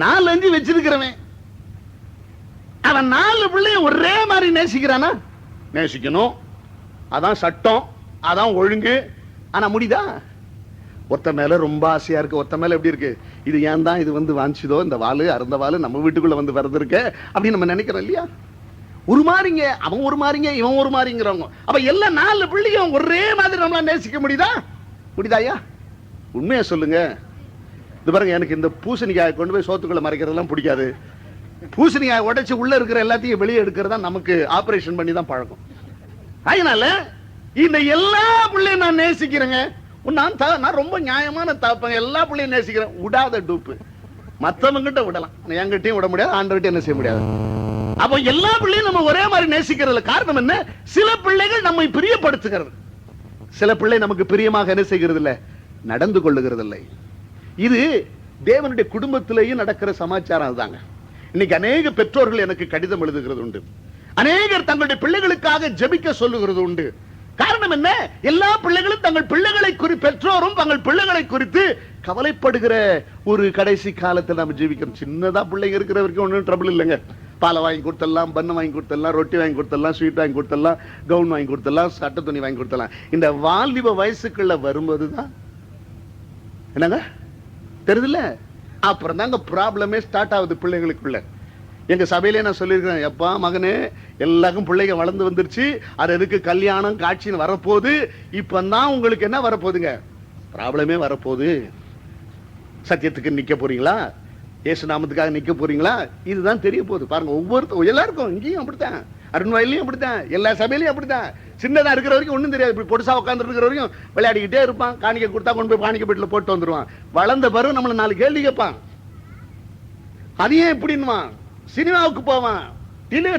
4-5 வச்சிருக்கிறவன் அவன் 4 பிள்ளையும் ஒரே மாதிரி நேசிக்கிறானா? நேசிக்கணும், அதான் சட்டம், அதான் ஒழுங்கு. ஆனா முடிதா? ஒருத்த மேல ரொம்ப ஆசையா இருக்கு, ஒருத்த மேல எப்படி இருக்கு, இது ஏன் தான் இது வந்து வாஞ்சிதோ, இந்த வாளு அறந்த வாளு நம்ம வீட்டுக்குள்ள வந்து வரதுருக்கு அப்படின்னு நம்ம நினைக்கிறோம் இல்லையா? ஒரு மாதிரிங்க, அவன் ஒரு மாதிரிங்க, இவன் ஒரு மாதிரிங்கிறவங்க. அப்ப எல்லா 4 பிள்ளையும் ஒரே மாதிரி நம்மள நேசிக்க முடியுதா? முடிதாயா? உண்மையா சொல்லுங்க. இது பாருங்க, எனக்கு இந்த பூசணிக்காய் கொண்டு போய் சோத்துக்குள்ள மறைக்கிறதெல்லாம் பிடிக்காது. பூசணிக்காய் உடைச்சு உள்ள இருக்கிற எல்லாத்தையும் வெளியே எடுக்கிறதா நமக்கு ஆபரேஷன் பண்ணி தான் பழக்கம். அதனால இந்த எல்லா பிள்ளையும் நான் நேசிக்கிறேங்க. நான் ரொம்ப நியாயமான தாப்பங்க, எல்லா பிள்ளையும் நேசிக்கிறேன். விடாத டூப்பு மத்தவங்க கிட்ட விடலாம், என்கிட்டயும் விட முடியாது, ஆண்டவர்கிட்ட என்ன செய்ய முடியாது. அப்போ எல்லா பிள்ளையும் நம்ம ஒரே மாதிரி நேசிக்கிறதுல காரணம் என்ன? சில பிள்ளைகள் நம்மை பிரியப்படுத்துகிறது, சில பிள்ளை நமக்கு பிரியமாக என்ன செய்கிறது இல்லை, நடந்து கொள்ளுகிறது இல்லை. இது தேவனுடைய குடும்பத்திலேயும் நடக்கிற சமாச்சாரம். அதுதாங்க இன்னைக்கு அநேக பெற்றோர்கள் எனக்கு கடிதம் எழுதுகிறது உண்டு, அநேகர் தங்களுடைய பிள்ளைகளுக்காக ஜெபிக்க சொல்லுகிறது உண்டு. காரணம் என்ன? எல்லா பிள்ளைகளும் தங்கள் பிள்ளைகளை குறித்து, பெற்றோரும் தங்கள் பிள்ளைகளை குறித்து கவலைப்படுகிற ஒரு கடைசி காலத்தில் நம்ம ஜீவிக்கிறோம். சின்னதா பிள்ளைங்க இருக்கிற வரைக்கும் ஒன்றும் ட்ரபிள் இல்லைங்க. பாலை வாங்கி கொடுத்தலாம், பண்ணு வாங்கி கொடுத்தலாம், ரொட்டி வாங்கி கொடுத்தலாம், ஸ்வீட் வாங்கி கொடுத்தலாம், கவுன் வாங்கி கொடுத்தலாம், சட்ட துணி வாங்கி கொடுத்தலாம். இந்த வாலிப வயசுக்குள்ள வரும்போதுதான் என்னங்க தெரியுதுல்ல, அப்புறம் தாங்க ப்ராப்ளமே ஸ்டார்ட் ஆகுது பிள்ளைங்களுக்குள்ள. எங்க சபையிலே நான் சொல்லியிருக்கிறேன், எப்பா மகனே, எல்லாருக்கும் பிள்ளைங்க வளர்ந்து வந்துருச்சு, அதுக்கு கல்யாணம் காட்சின்னு வரப்போகுது. இப்பதான் உங்களுக்கு என்ன வரப்போகுதுங்க? ப்ராப்ளமே வரப்போகுது. சத்தியத்துக்கு நிக்க போறீங்களா? இயேசு நாமத்துக்காக நிக்க போறீங்களா? இதுதான் தெரிய போகுது. பாருங்க, ஒவ்வொருத்தரும் எல்லாருக்கும் இங்கேயும் அப்படித்தான், அருண்வாயிலையும் அப்படித்தான், எல்லா சபையிலையும் அப்படித்தான். சின்னதா இருக்கிற வரைக்கும் ஒண்ணும் தெரியாது, இப்படி பொடுசா உட்கார்ந்து இருக்கிற வரைக்கும் விளையாடிக்கிட்டே இருப்பான். காணிக்கை கொடுத்தா கொண்டு போய் காணிக்கை பெட்டில போட்டு வந்துருவான். வளர்ந்த பிறகு நம்மள 4 கேள்வி கேட்பான். அதையே எப்படின்னுவான், சினிமாவுக்கு போவான்,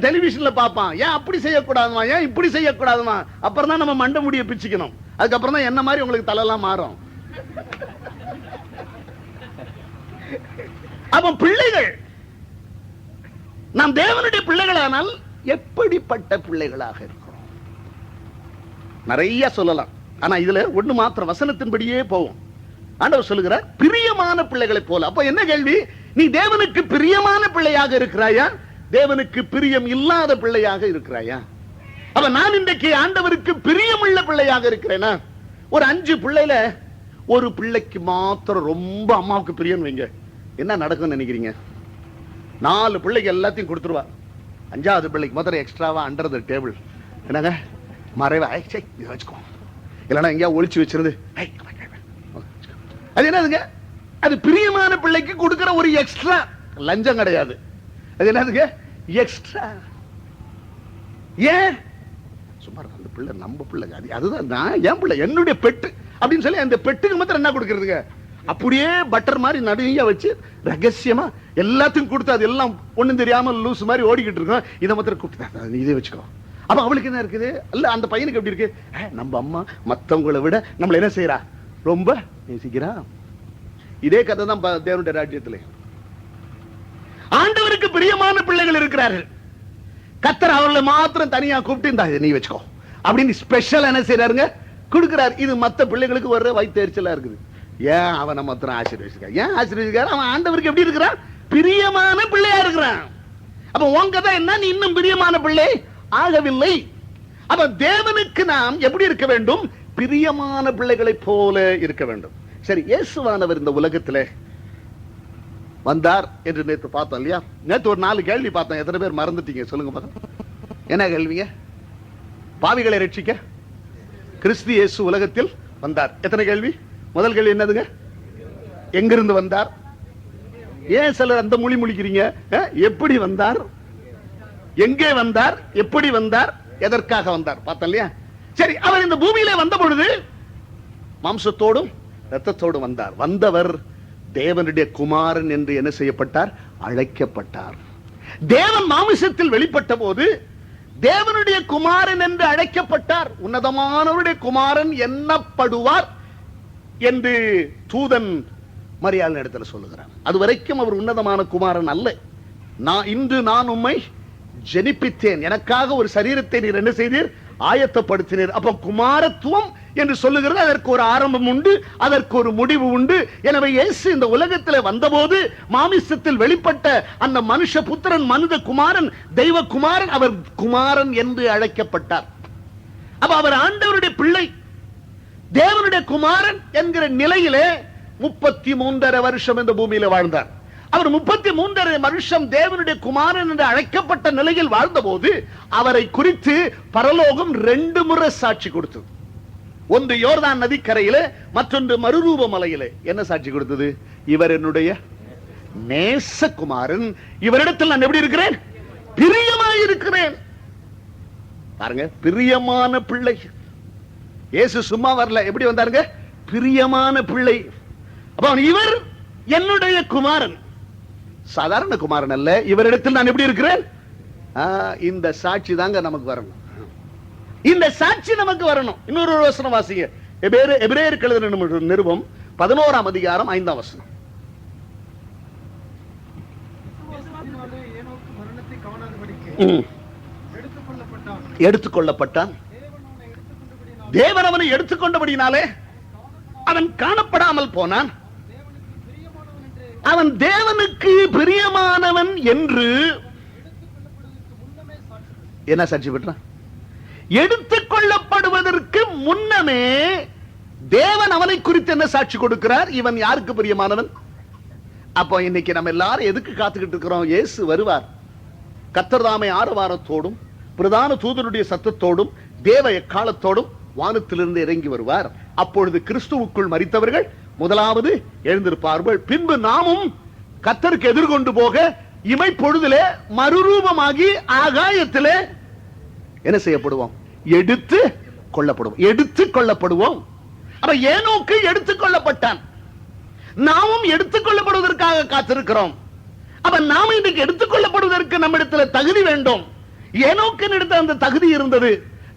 டெலிவிஷன்ல பார்ப்பான், ஏன் அப்படி செய்யக்கூடாதுமா, ஏன் இப்படி செய்யக்கூடாதுமா. அப்புறம் தான் நம்ம மண்டை முடிய பிச்சுக்கணும். அதுக்கப்புறம் தான் என்ன மாதிரி உங்களுக்கு தலையெல்லாம் மாறும். அப்ப பிள்ளைகள், நாம் தேவனுடைய பிள்ளைகளானால் எப்படிப்பட்ட பிள்ளைகளாக இருக்கிறோம்? நிறைய சொல்லலாம், ஆனா இதுல ஒண்ணு மாத்திரம் வசனத்தின்படியே போவோம். ஆண்டவர் சொல்லுகிறார், பிரியமான பிள்ளைகளை போல. அப்ப என்ன கேள்வி? நீ தேவனுக்கு பிரியமான பிள்ளையாக இருக்கிறாயா, தேவனுக்கு பிரியம் இல்லாத பிள்ளையாக இருக்கிறாயா? அப்ப நான் இன்றைக்கு ஆண்டவருக்கு பிரியமுள்ள பிள்ளையாக இருக்கிறேனா? ஒரு 5 பிள்ளைல ஒரு பிள்ளைக்கு மாத்திரம் ரொம்ப அம்மாவுக்கு பிரியம் வைங்க, என்ன நடக்கும்னு நினைக்கிறீங்க? 4 பிள்ளைக்கு எல்லாத்தையும் கொடுத்துருவா, 5வது பிள்ளைக்கு மாத்திரம் எக்ஸ்ட்ராவா அண்டர் த டேபிள் என்னங்க மறைவா வச்சுக்கோ, இல்லைன்னா எங்கேயா ஒளிச்சு வச்சிருந்து. அது என்னதுங்க? அது பிரியமான பிள்ளைக்கு கொடுக்கிற ஒரு எக்ஸ்ட்ரா, லஞ்சம் கிடையாது. அது என்னதுங்க? எக்ஸ்ட்ரா. ஏன்? சும்மா அந்த பிள்ளை நம்ம பிள்ளை, அதுதான் நான் என் பிள்ளை, என்னுடைய பெட்டு அப்படின்னு சொல்லி அந்த பெட்டுக்கு மாத்திரம் என்ன கொடுக்கறதுங்க? அப்படியே பட்டர் மாதிரி நடுங்க வச்சு ரகசியமா எல்லாத்தையும் கொடுத்து, அது எல்லாம் ஒண்ணும் தெரியாம லூஸ் மாதிரி ஓடிக்கிட்டு இருக்கோம். இதை மாத்திரம் கூப்பிட்டு இதே வச்சுக்கோ. அப்ப அவளுக்கு என்ன இருக்குது? அல்ல அந்த பையனுக்கு எப்படி இருக்கு? நம்ம அம்மா மத்தவங்களை விட நம்மள என்ன செய்யறா? ரொம்ப நேசிக்கிறா. இதே கதை தான் தேவனுடைய ராஜ்யத்திலே. ஆண்டவருக்கு பிரியமான பிள்ளைகள் இருக்கிறார்கள். கர்த்தர் அவர்களை மாத்திரம் தனியா கூப்பிட்டு இந்த நீ வச்சுக்கோ அப்படின்னு ஸ்பெஷல் என்ன செய்யறாருங்க? கொடுக்கிறார். இது மத்த பிள்ளைகளுக்கு வர்ற வயிற்றுச்சலா இருக்குது. ஏன் அவனை மாத்திரம் ஆசீர்வதிச்சிருக்கா? ஏன் ஆசீர்வதிக்காரு? அவன் ஆண்டவருக்கு எப்படி இருக்கிறான்? பிரியமான பிள்ளையா இருக்கிறான். அப்ப உன் கதை என்ன? நீ இன்னும் பிரியமான பிள்ளை ஆகவில்லை. அப்ப தேவனுக்கு நாம் எப்படி இருக்க வேண்டும்? பிரியமான பிள்ளைகளை போல இருக்க வேண்டும். சரி, இயேசுவானவர் இந்த உலகத்திலே வந்தார் என்று நேற்று பார்த்தோம் இல்லையா? நேற்று ஒரு 4 கேள்வி பார்த்தோம். எத்தனை பேர் மறந்துட்டீங்க சொல்லுங்க பார்க்கலாம். என்ன கேள்விங்க? பாவிகளை ரட்சிக்க கிறிஸ்து இயேசு உலகத்தில் வந்தார். எத்தனை கேள்வி? முதல் கேள்வி என்னதுங்க? எங்கிருந்து வந்தார்? ஏன் சிலர் அந்த மொழி முழிக்கிறீங்க? எப்படி வந்தார்? எங்கே வந்தார்? எப்படி வந்தார்? எதற்காக வந்தார்? பார்த்தோம் இல்லையா? சரி, அவர் இந்த பூமியிலே வந்த பொழுது மாம்சத்தோடும் இரத்தத்தோடும் வந்தார். வந்தவர் தேவனுடைய குமாரன் என்று என்ன செய்யப்பட்டார்? அழைக்கப்பட்டார். தேவன் மாமிசத்தில் வெளிப்பட்ட போது தேவனுடைய குமாரன் என்று அழைக்கப்பட்டார். உன்னதமானவருடைய குமாரன் என்னப்படுவார் என்று தூதன் மரியாள் இடத்துல சொல்லுகிறார். அது வரைக்கும் அவர் உன்னதமான குமாரன் அல்ல. இன்று நான் உம்மை ஜெனிப்பித்தேன், எனக்காக ஒரு சரீரத்தை நீர் என்ன செய்தீர்? ஆயத்தப்படுத்தினீர். அப்ப குமாரத்துவம் என்று சொல்லுகிறது. அதற்கு ஒரு ஆரம்பம் உண்டு, அதற்கு ஒரு முடிவு உண்டு. எனவே இயேசு இந்த உலகத்தில் வந்தபோது மாமிசத்தில் வெளிப்பட்ட அந்த மனுஷ புத்திரன், மனித குமாரன், தெய்வ குமாரன், அவர் குமாரன் என்று அழைக்கப்பட்டார். அப்ப அவர் ஆண்டவருடைய பிள்ளை, தேவனுடைய குமாரன் என்கிற நிலையிலே 33.5 வருஷம் இந்த பூமியில வாழ்ந்தார். அவர் 33.5 வருஷம் தேவனுடைய குமாரன் என்று அழைக்கப்பட்ட நிலையில் வாழ்ந்தபோது அவரை குறித்து பரலோகம் 2 முறை சாட்சி கொடுத்தது. ஒன்று யோர்தான் நதிக்கரையிலே, மற்றொன்று மறுரூப மலையிலே. என்ன சாட்சி கொடுத்தது? இவர் என்னுடைய நேசகுமாரன், இவரிடத்தில் நான் எப்படி இருக்கிறேன்? பிரியமாயிருக்கிறேன். பாருங்க, பிரியமான பிள்ளை. இயேசு சும்மா வரல. எப்படி வந்தாருங்க? பிரியமான பிள்ளை. அப்ப இவர் என்னுடைய குமாரன், சாதாரண குமாரன் அல்ல. இவரிடத்தில் நான் எப்படி இருக்கிறேன்? இந்த சாட்சி தாங்க நமக்கு வரணும். இந்த சாட்சி நமக்கு வரணும். இன்னொரு வசனம் வாசிங்க. எபிரேயருக்கு எழுதின நிருபம் 11ஆம் அதிகாரம் 5ஆம் வசனம். எடுத்துக்கொள்ளப்பட்டான். தேவன் அவனை எடுத்துக்கொண்டபடினாலே அவன் காணப்படாமல் போனான். அவன் தேவனுக்கு பிரியமானவன் என்று என்ன சாட்சி பெற்றான்? எடுத்துக்கொள்ளப்படுவதற்கு முன்னமே தேவன் அவனை குறித்து என்ன சாட்சி கொடுக்கிறார்? இவன் யாருக்கு பிரியமானவன்? அப்போ இன்னைக்கு நம்ம எல்லாரும் எதுக்கு காத்துக்கிட்டு இருக்கிறோம்? இயேசு வருவார். கர்த்தர் தாமே ஆரவாரத்தோடும் பிரதான தூதனுடைய சத்தத்தோடும் தேவ எக்காலத்தோடும் வானத்திலிருந்து இறங்கி வருவார். அப்பொழுது கிறிஸ்துவுக்குள் மரித்தவர்கள் முதலாவது எழுந்திருப்பார்கள். பின்பு நாமும் கர்த்தருக்கு எதிர்கொண்டு போக இமைப்பொழுதிலே மறுரூபமாகி ஆகாயத்திலே என்ன செய்யப்படுவோம்? எடுத்து கொள்ளப்படுவோம். எடுத்துக் கொள்ளப்படுவோம். அப்ப ஏனோக்கு எடுத்துக் கொள்ளப்பட்டான். நாமும் எடுத்துக் கொள்ளப்படுவதற்காக காத்திருக்கிறோம். அப்ப நாம இன்றைக்கு எடுத்துக் கொள்ளப்படுவதற்கு நம்மிடத்தில் தகுதி வேண்டும். ஏனோக்கு இடத்துல அந்த தகுதி இருந்தது,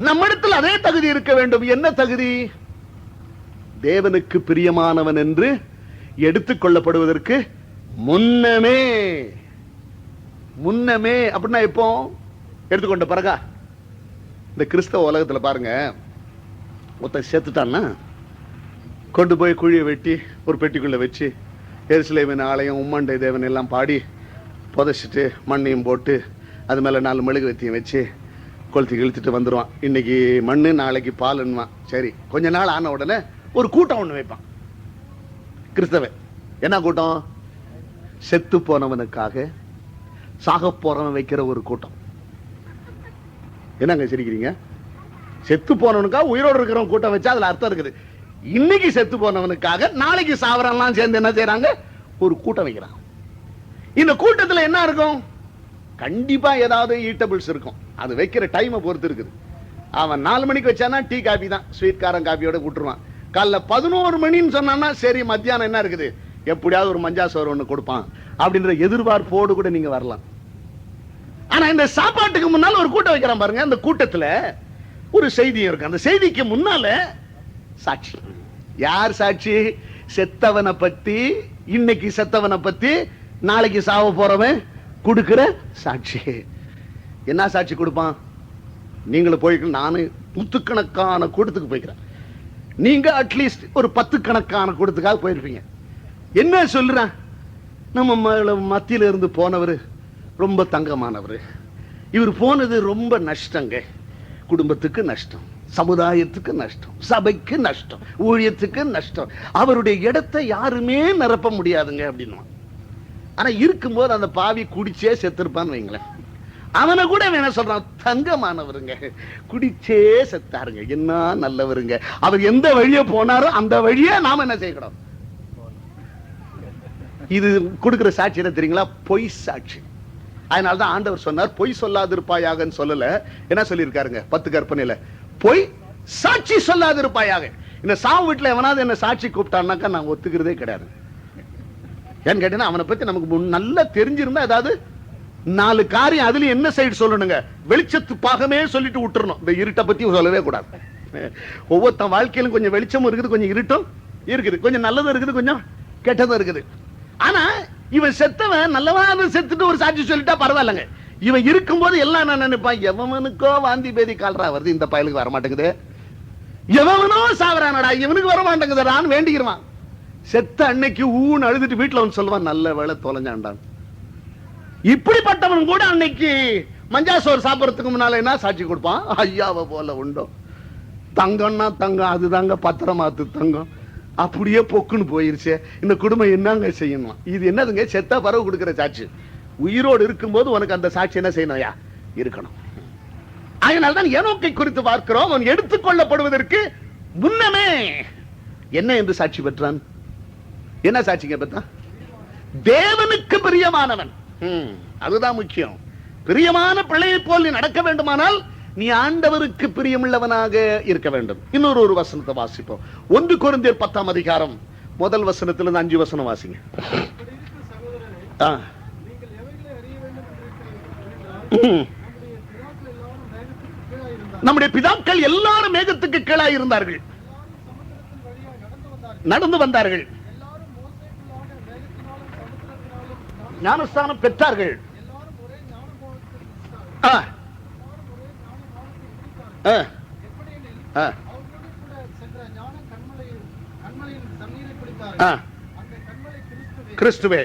நம்மிடத்தில் அதே தகுதி இருக்க வேண்டும். என்ன தகுதி? தேவனுக்கு பிரியமானவன் என்று எடுத்துக் கொள்ளப்படுவதற்கு முன்னமே. முன்னமே அப்படின்னா எப்போ? எடுத்துக்கொண்ட பிறகா? இந்த கிறிஸ்தவ உலகத்தில் பாருங்க, ஒருத்தன் செத்துட்டான்னா கொண்டு போய் குழியை வெட்டி ஒரு பெட்டிக்குள்ள வச்சு எருசலேமின் ஆலயம் உம்மண்டை தேவன் எல்லாம் பாடி புதைச்சிட்டு மண்ணையும் போட்டு அது மேலே 4 மெழுகுவர்த்தியும் வச்சு கொளுத்தி இழுத்துட்டு வந்துடுவான். இன்னைக்கு மண்ணு நாளைக்கு பாலுன்னுவான். சரி, கொஞ்ச நாள் ஆன உடனே ஒரு கூட்டம் ஒன்று வைப்பான் கிறிஸ்தவன். என்ன கூட்டம்? செத்து போனவனுக்காக சாக போறவன் வைக்கிற ஒரு கூட்டம். என்னங்க சிரிக்கிறீங்க? செத்து போனவனுக்காக உயிரோடு இருக்கிறவன் கூட்டம் வச்சா அதுல அர்த்தம் இருக்குது. இன்னைக்கு செத்து போனவனுக்காக நாளைக்கு சாவரெல்லாம் சேர்ந்து என்ன செய்யறாங்க? ஒரு கூட்டம் வைக்கிறான். இந்த கூட்டத்தில் என்ன இருக்கும்? கண்டிப்பா ஏதாவது ஈட்டபிள்ஸ் இருக்கும். அது வைக்கிற டைமை பொறுத்து இருக்குது. அவன் 4 மணிக்கு வச்சானா டீ காபி தான், ஸ்வீட் காரம் காபியோட விட்டுருவான். காலைல 11 மணின்னு சொன்னான்னா சரி மத்தியானம் என்ன இருக்குது, எப்படியாவது ஒரு மஞ்சா சோறு ஒண்ணு கொடுப்பான் அப்படின்ற எதிர்பார்ப்போடு கூட நீங்க வரலாம். ஆனா இந்த சாப்பாட்டுக்கு முன்னால ஒரு கூட்டம் வைக்கிறான் பாருங்க. அந்த கூட்டத்துல ஒரு செய்தியும் இருக்கு. அந்த செய்திக்கு முன்னால சாட்சி. யார் சாட்சி? செத்தவனை பத்தி, இன்னைக்கு செத்தவனை பத்தி, நாளைக்கு சாவ போறவன் கொடுக்கிற சாட்சி. என்ன சாட்சி கொடுப்பான்? நீங்களும் போய்க்கு, நானு 100கணக்கான கூட்டத்துக்கு போய்க்கிறேன், நீங்க அட்லீஸ்ட் ஒரு 10 கணக்கான கூட்டத்துக்காக போயிருப்பீங்க. என்ன சொல்றான்? நம்ம மத்தியில இருந்து போனவர் ரொம்ப தங்கமானவர், இவர் போனது ரொம்ப நஷ்டங்க, குடும்பத்துக்கு நஷ்டம், சமுதாயத்துக்கு நஷ்டம், சபைக்கு நஷ்டம், ஊழியத்துக்கு நஷ்டம், அவருடைய இடத்தை யாருமே நிரப்ப முடியாதுங்க அப்படின்னு. ஆனா இருக்கும்போது அந்த பாவி குடிச்சே செத்துருப்பான்னு வைங்களேன். அவனை கூட என்ன சொல்றான்? தங்கமானவருங்க, குடிச்சே செத்தாருங்க, என்ன நல்லவருங்க, அவர் எந்த வழிய போனாரோ அந்த வழிய நாம என்ன செய்யணும்? இது கொடுக்கிற சாட்சி என்ன தெரியுங்களா? பொய் சாட்சி. அதனால்தான் ஆண்டவர் சொன்னார் பொய் சொல்லாதிருப்பாயாக சொல்லல. என்ன சொல்லியிருக்காருங்க 10 கற்பனையில? பொய் சாட்சி சொல்லாதிருப்பாயாக. இந்த சாவு வீட்டுல எவனாவது என்ன சாட்சி கூப்பிட்டான்னாக்கா நான் ஒத்துக்கிறதே கிடையாது. ஏன்னு கேட்டீங்கன்னா அவனை பத்தி நமக்கு நல்லா தெரிஞ்சிருந்தா ஏதாவது 4 காரியம் அதுல என்ன சைடு சொல்லணுங்க, வெளிச்சத்து பாகமே சொல்லிட்டு விட்டுறணும். இந்த இருட்டை பத்தி சொல்லவே கூடாது. ஒவ்வொருத்தன் வாழ்க்கையிலும் கொஞ்சம் வெளிச்சமும் இருக்குது, கொஞ்சம் இருட்டும் இருக்குது, கொஞ்சம் நல்லதும் இருக்குது, கொஞ்சம் கெட்டதும் இருக்குது. ஆனா இவன் செத்தவன் நல்லவாத செத்துட்டு ஒரு சாட்சி சொல்லிட்டா பரவாயில்லங்க. இவன் இருக்கும்போது எல்லாம் நான் நினைப்பான், எவனுக்கோ வாந்தி பேதி கால்றா வருது, இந்த பயலுக்கு வர மாட்டேங்குது, எவனோ சாவரானடா இவனுக்கு வர மாட்டேங்குதுடான்னு வேண்டிக்கிறான். செத்த அன்னைக்கு ஊன்னு அழுதுட்டு வீட்டுல வந்து சொல்லுவான், நல்ல வேளை தொலைஞ்சான்டான். இப்படிப்பட்டவன் கூட அன்னைக்கு மஞ்சாசோர் சாப்பிடறதுக்கு முன்னால என்ன சாட்சி கொடுப்பான்? ஐயாவை போல உண்டோ, தங்கம்னா தங்கம், அதுதாங்க பத்திரமாத்து தங்கம், அப்படியே பொக்குன்னு போயிருச்சு, இந்த குடும்பம் என்னங்க செய்யணும்? இது என்னதுங்க? செத்தா பறவை கொடுக்கிற சாட்சி. உயிரோடு இருக்கும்போது உனக்கு அந்த சாட்சி என்ன செய்யணும்யா? இருக்கணும். அதனால்தான் ஏனோக்கை குறித்து பார்க்கிறோம். அவன் எடுத்துக்கொள்ளப்படுவதற்கு முன்னமே என்ன என்று சாட்சி பெற்றான்? என்ன சாட்சிங்க பெற்றான்? தேவனுக்கு பிரியமானவன். அதுதான் முக்கியம். பிரியமான பிள்ளையை போல் நீ நடக்க வேண்டுமானால் நீ ஆண்டவருக்கு பிரியமுள்ளவனாக இருக்க வேண்டும். இன்னொரு வசனத்தை வாசிப்போம். 1 கொரிந்தியர் 10ஆம் அதிகாரம் 1 வசனத்திலிருந்து 5 வசனம் வாசிங்க. நம்முடைய பிதாக்கள் எல்லாரும் மேகத்துக்கு கீழாய் இருந்தார்கள், நடந்து வந்தார்கள், ஞானஸ்தானம் பெற்றார்கள், கிறிஸ்துவே.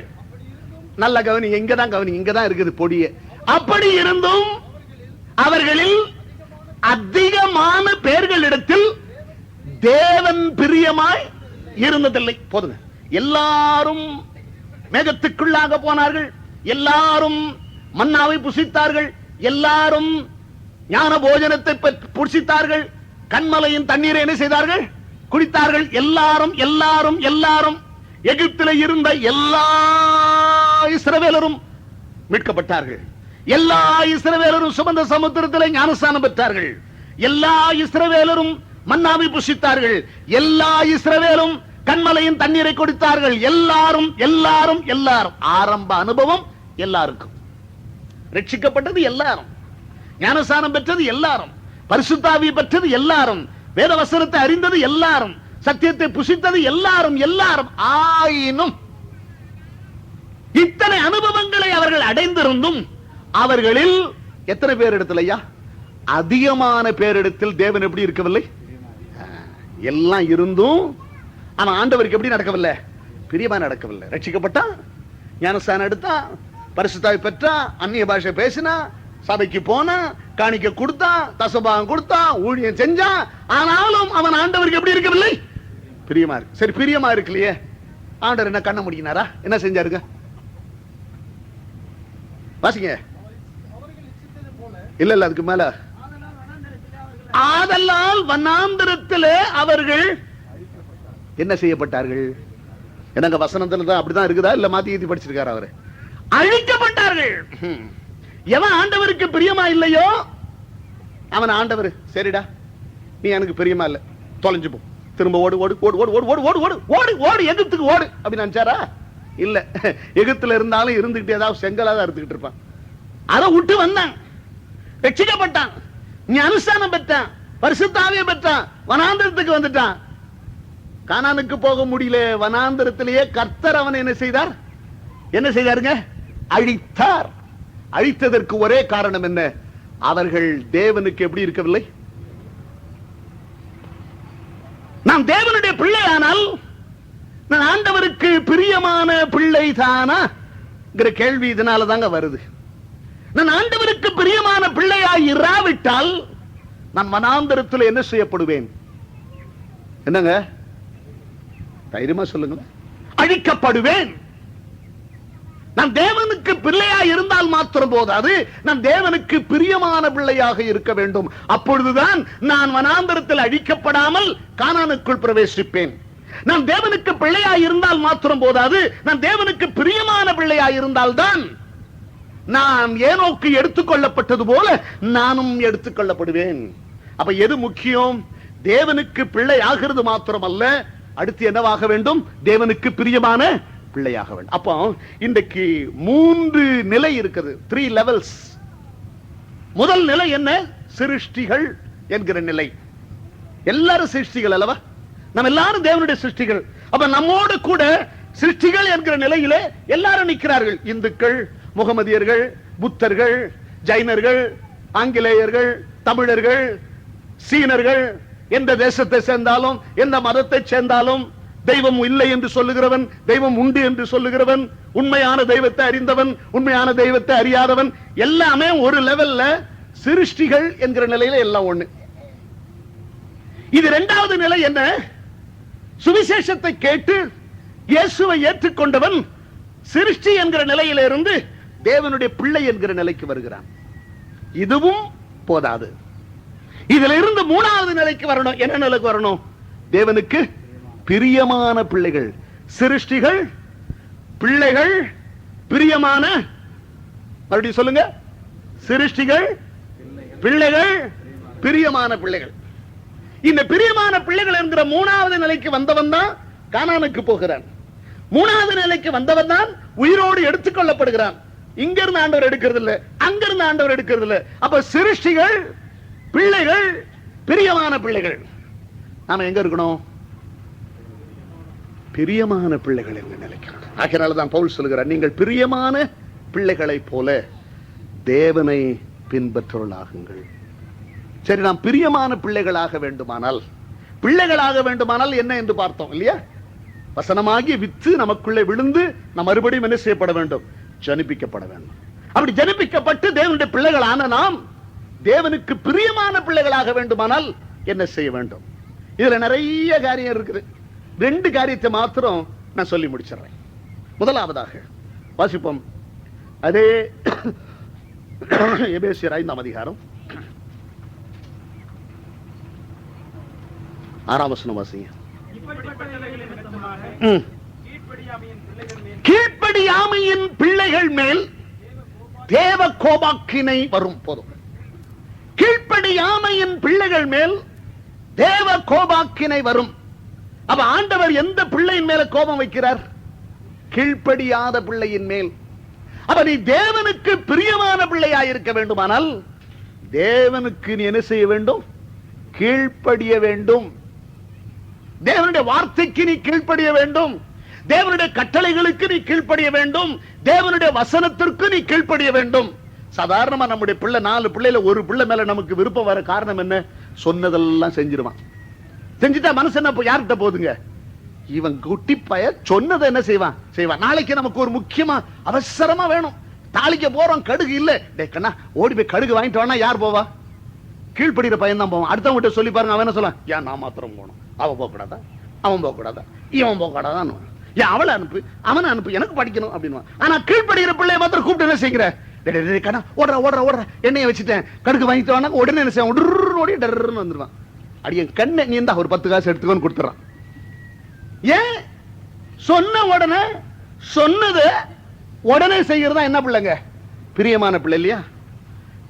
நல்ல கவனி, எங்கதான் கவனி, இங்கதான் இருக்குது பொடியே. அப்படி இருந்தும் அவர்களில் அதிகமான பேர்களிடத்தில் தேவன் பிரியமாய் இருந்ததில்லை. போதுங்க. எல்லாரும் மேகத்துக்குள்ளாக போனார்கள், எல்லாரும் மன்னாவை புசித்தார்கள், எல்லாரும் ஞான போஜனத்தை புசித்தார்கள், கண்மலையின் தண்ணீரை என்ன செய்தார்கள்? குடித்தார்கள். எல்லாரும் எல்லாரும் எல்லாரும் எகிப்தில் இருந்த எல்லா இஸ்ரவேலரும் மீட்கப்பட்டார்கள். எல்லா இஸ்ரவேலரும் சுமந்த சமுத்திரத்தில் ஞானஸ்நானம் பெற்றார்கள். எல்லா இஸ்ரவேலரும் மன்னாவை புசித்தார்கள். எல்லா இஸ்ரவேலும் கண்மலையின் தண்ணீரை குடித்தார்கள். எல்லாரும் எல்லாரும் எல்லாரும். ஆரம்ப அனுபவம் எல்லாருக்கும். ரட்சிக்கப்பட்டது எல்லாரும், ஞானஸ்நானம் பெற்றது எல்லாரும், பரிசுத்த ஆவியை பெற்றது எல்லாரும், வேத வசனத்தை அறிந்தது எல்லாரும், சத்தியத்தை புசித்தது எல்லாரும் எல்லாரும். ஆயினும் இத்தனை அனுபவங்களை அவர்கள் அடைந்திருந்தும் அவர்களில் எத்தனை பேர் இடத்துல அதிகமான பேரிடத்தில் தேவன் எப்படி இருக்கவில்லை? எல்லாம் இருந்தும் ஆனா ஆண்டவருக்கு எப்படி நடக்கவில்லை? பிரியமா நடக்கவில்லை. ரட்சிக்கப்பட்டா, ஞானஸ்தானம் எடுத்தா, பரிசுத்தாவி பெற்றா, அந்நிய பாஷை பேசினா, சபைக்கு போனா, காணிக்க கொடுத்தா, தசபாகம் கொடுத்தா, ஊழியம் செஞ்சா, ஆனாலும் அவன் ஆண்டவருக்கு எப்படி இருக்கவில்லை? பிரியமா இருக்கு. சரி, பிரியமா இருக்குல்லையே, ஆண்டவர் என்ன கண்ண முடிக்கினாரா? என்ன செஞ்சாருங்க? வாசிங்க. இல்ல இல்ல, அதுக்கு மேல, ஆதலால் வனாந்தரத்திலே அவர்கள் என்ன செய்யப்பட்டார்கள்? என்னங்க வசனத்துல தான் அப்படிதான் இருக்குதா, இல்ல மாத்தி ஏத்தி படிச்சிருக்காரு அவரு? அழிக்கப்பட்டார்கள். எவன் ஆண்டவருக்கு பிரியமா இல்லையோ அவன் ஆண்டவர், சரிடா நீ எனக்கு பிரியமா இல்ல, தொலைஞ்சு போ, திரும்ப ஓடு ஓடு ஓடு ஓடு ஓடு ஓடு ஓடு ஓடு ஓடு எகிப்துக்கு ஓடு அப்படின்னு நினைச்சாரா? இல்ல, எகிப்துல இருந்தாலும் இருந்துகிட்டு ஏதாவது செங்கலா தான் இருந்துகிட்டு இருப்பான். அதை விட்டு வந்தான், ரட்சிக்கப்பட்டான், ஞானஸ்தானம் பெற்றான், பரிசுத்தாவியை பெற்றான், வனாந்தரத்துக்கு வந்துட்டான். கானானுக்கு போக முடியல, வனாந்தரத்திலேயே கர்த்தர் அவனை என்ன செய்தார்? என்ன செய்தாருங்க? அழித்தார். அழித்ததற்கு ஒரே காரணம் என்ன? அவர்கள் தேவனுக்கு எப்படி இருக்கவில்லை? நாம் தேவனுடைய பிள்ளையானால் நான் ஆண்டவருக்கு பிரியமான பிள்ளை தானா கேள்வி இதனால தாங்க வருது. நான் ஆண்டவருக்கு பிரியமான பிள்ளையாய் இராவிட்டால் நான் வனாந்தரத்தில் என்ன செய்யப்படுவேன்? என்னங்க தைரியமா சொல்லுங்க. அழிக்கப்படுவேன். நான் தேவனுக்கு பிள்ளையாக இருந்தால் மாத்திரம் போதாது, நான் தேவனுக்கு பிரியமான பிள்ளையாக இருக்க வேண்டும். அப்பொழுதுதான் நான் வனாந்தரத்தில் அழிக்கப்படாமல் கானானுக்குள் பிரவேசிப்பேன். நான் தேவனுக்கு பிள்ளையாக இருந்தால் மாத்திரம் போதாது, நான் தேவனுக்கு பிரியமான பிள்ளையாக இருந்தால்தான் நான் ஏனோக்கு எடுத்துக்கொள்ளப்பட்டது போல நானும் எடுத்துக்கொள்ளப்படுவேன். அப்ப எது முக்கியம்? தேவனுக்கு பிள்ளை ஆகிறது மாத்திரமல்ல, அடுத்து என்னவாக வேண்டும்? தேவனுக்கு பிரியமான பிள்ளையாக வேண்டும். அப்போ இன்றைக்கு 3 நிலை இருக்குது, 3 லெவல்ஸ். முதல் நிலை என்ன? சிருஷ்டிகள் என்கிற நிலை. எல்லாரும் சிருஷ்டிகள் அல்லவா? நம்ம எல்லாரும் தேவனுடைய சிருஷ்டிகள். அப்ப நம்மோடு கூட சிருஷ்டிகள் என்கிற நிலையிலே எல்லாரும் நிற்கிறார்கள். இந்துக்கள், முகமதியர்கள், புத்தர்கள், ஜைனர்கள், ஆங்கிலேயர்கள், தமிழர்கள், சீனர்கள், எந்த தேசத்தை சேர்ந்தாலும் எந்த மதத்தை சேர்ந்தாலும், தெய்வம் இல்லை என்று சொல்லுகிறவன், தெய்வம் உண்டு என்று சொல்லுகிறவன், உண்மையான தெய்வத்தை அறிந்தவன், உண்மையான தெய்வத்தை அறியாதவன், எல்லாமே ஒரு லெவல்ல சிருஷ்டிகள் என்கிற நிலையில எல்லாம் ஒண்ணு. இது இரண்டாவது நிலை என்ன? சுவிசேஷத்தை கேட்டு இயேசுவை ஏற்றுக்கொண்டவன் சிருஷ்டி என்கிற நிலையிலிருந்து தேவனுடைய பிள்ளை என்கிற நிலைக்கு வருகிறான். இதுவும் போதாது, இதுல இருந்து 3வது நிலைக்கு வரணும். என்ன நிலைக்கு வரணும்? தேவனுக்கு பிரியமான பிள்ளைகள். சிருஷ்டிகள், பிள்ளைகள், பிரியமான, மறுபடியும் சொல்லுங்க, சிருஷ்டிகள், பிள்ளைகள், பிரியமான பிள்ளைகள். இந்த பிரியமான பிள்ளைகள் என்கிற 3வது நிலைக்கு வந்தவன் தான் கானானுக்கு போகிறான். 3வது நிலைக்கு வந்தவன் தான் உயிரோடு எடுத்துக்கொள்ளப்படுகிறான். இங்க இருந்து ஆண்டவர் எடுக்கிறது இல்ல, அங்கிருந்து ஆண்டவர் எடுக்கிறது இல்ல. அப்ப சிருஷ்டிகள், பிள்ளைகள், பிரியமான பிள்ளைகள். நாம எங்க இருக்கணும்? பிரியமான பிள்ளைகள் என்ற நிலைக்கு. ஆகையாலதான் பவுல் சொல்கிறார், நீங்கள் பிரியமான பிள்ளைகளை போல தேவனை பின்பற்றுவர்களாகுங்கள். சரி, நாம் பிரியமான பிள்ளைகளாக வேண்டுமானால், என்ன என்று பார்த்தோம் இல்லையா? வசனமாகி வித்து நமக்குள்ளே விழுந்து நாம் மறுபடியும் என்ன செய்யப்பட வேண்டும்? ஜனிப்பிக்கப்பட வேண்டும். அப்படி ஜனிப்பிக்கப்பட்டு தேவனுடைய பிள்ளைகளான நாம் தேவனுக்கு பிரியமான பிள்ளைகளாக வேண்டுமானால் என்ன செய்ய வேண்டும்? இதுல நிறைய காரியம் இருக்குது. 2 காரியத்தை மாத்திரம் நான் சொல்லி முடிச்சிடுறேன். முதலாவதாக வாசிப்போம். அதே எபேசியர் 5ஆம் அதிகாரம் 6ஆம் வசனம் வாசிங்க. கீழ்ப்படியாமையின் பிள்ளைகள் மேல் தேவ கோபாக்கினை வரும். போதும். கீழ்ப்படியாமையின் பிள்ளைகள் மேல் தேவ கோபாக்கினை வரும். அப்ப ஆண்டவர் எந்த பிள்ளையின் மேல கோபம் வைக்கிறார்? கீழ்ப்படியாத பிள்ளையின் மேல். அப்ப நீ தேவனுக்கு பிரியமான பிள்ளையாய் இருக்க வேண்டுமானால் தேவனுக்கு நீ என்ன செய்ய வேண்டும்? கீழ்ப்படிய வேண்டும். தேவனுடைய வார்த்தைக்கு நீ கீழ்ப்படிய வேண்டும். தேவனுடைய கட்டளைகளுக்கு நீ கீழ்ப்படிய வேண்டும். தேவனுடைய வசனத்திற்கு நீ கீழ்ப்படிய வேண்டும். சாதாரணமா நம்முடைய பிள்ளை 4 பிள்ளைல ஒரு பிள்ளை மேல நமக்கு விருப்பம் வர காரணம் என்ன? சொன்னதெல்லாம் செஞ்சிருவான். செஞ்சுட்டா மனசு என்ன யார்கிட்ட போதுங்க? இவன் குட்டி பய சொன்னதை என்ன செய்வான். நாளைக்கு நமக்கு ஒரு முக்கியமா அவசரமா வேணும், தாளிக்க போறோம், கடுகு இல்ல. டே கண்ணா, ஓடி போய் கடுகு வாங்கிட்டு வானா யார் போவா? கீழ்படுகிற பையன் தான் போவான். அடுத்தவங்க சொல்லி பாருங்க, அவன் என்ன சொல்ல, ஏன் நான் மாத்திரம் போகணும், அவன் போக கூடாதா, அவன் போக கூடாதா, இவன் போக கூடாதான், ஏன் அவளை அனுப்பு, அவனை அனுப்பு, எனக்கு படிக்கணும் அப்படின்னு. ஆனா கீழ்படுகிற பிள்ளைய மாத்திரம் கூப்பிட்டு என்ன செய்கிற, கண்ணா ஓடுற எண்ணெயை வச்சுட்டேன், கடுகு வாங்கிட்டு வானா உடனே என்ன செய்வான், ஓடி டர்ன்னு வந்துருவான். அடியன் கண்ணை நீ இருந்தா ஒரு 10 காசு எடுத்துக்கோன்னு கொடுத்துறான். ஏன் சொன்ன உடனே சொன்னது உடனே செய்யறதா என்ன பிள்ளைங்க, பிரியமான பிள்ளை இல்லையா?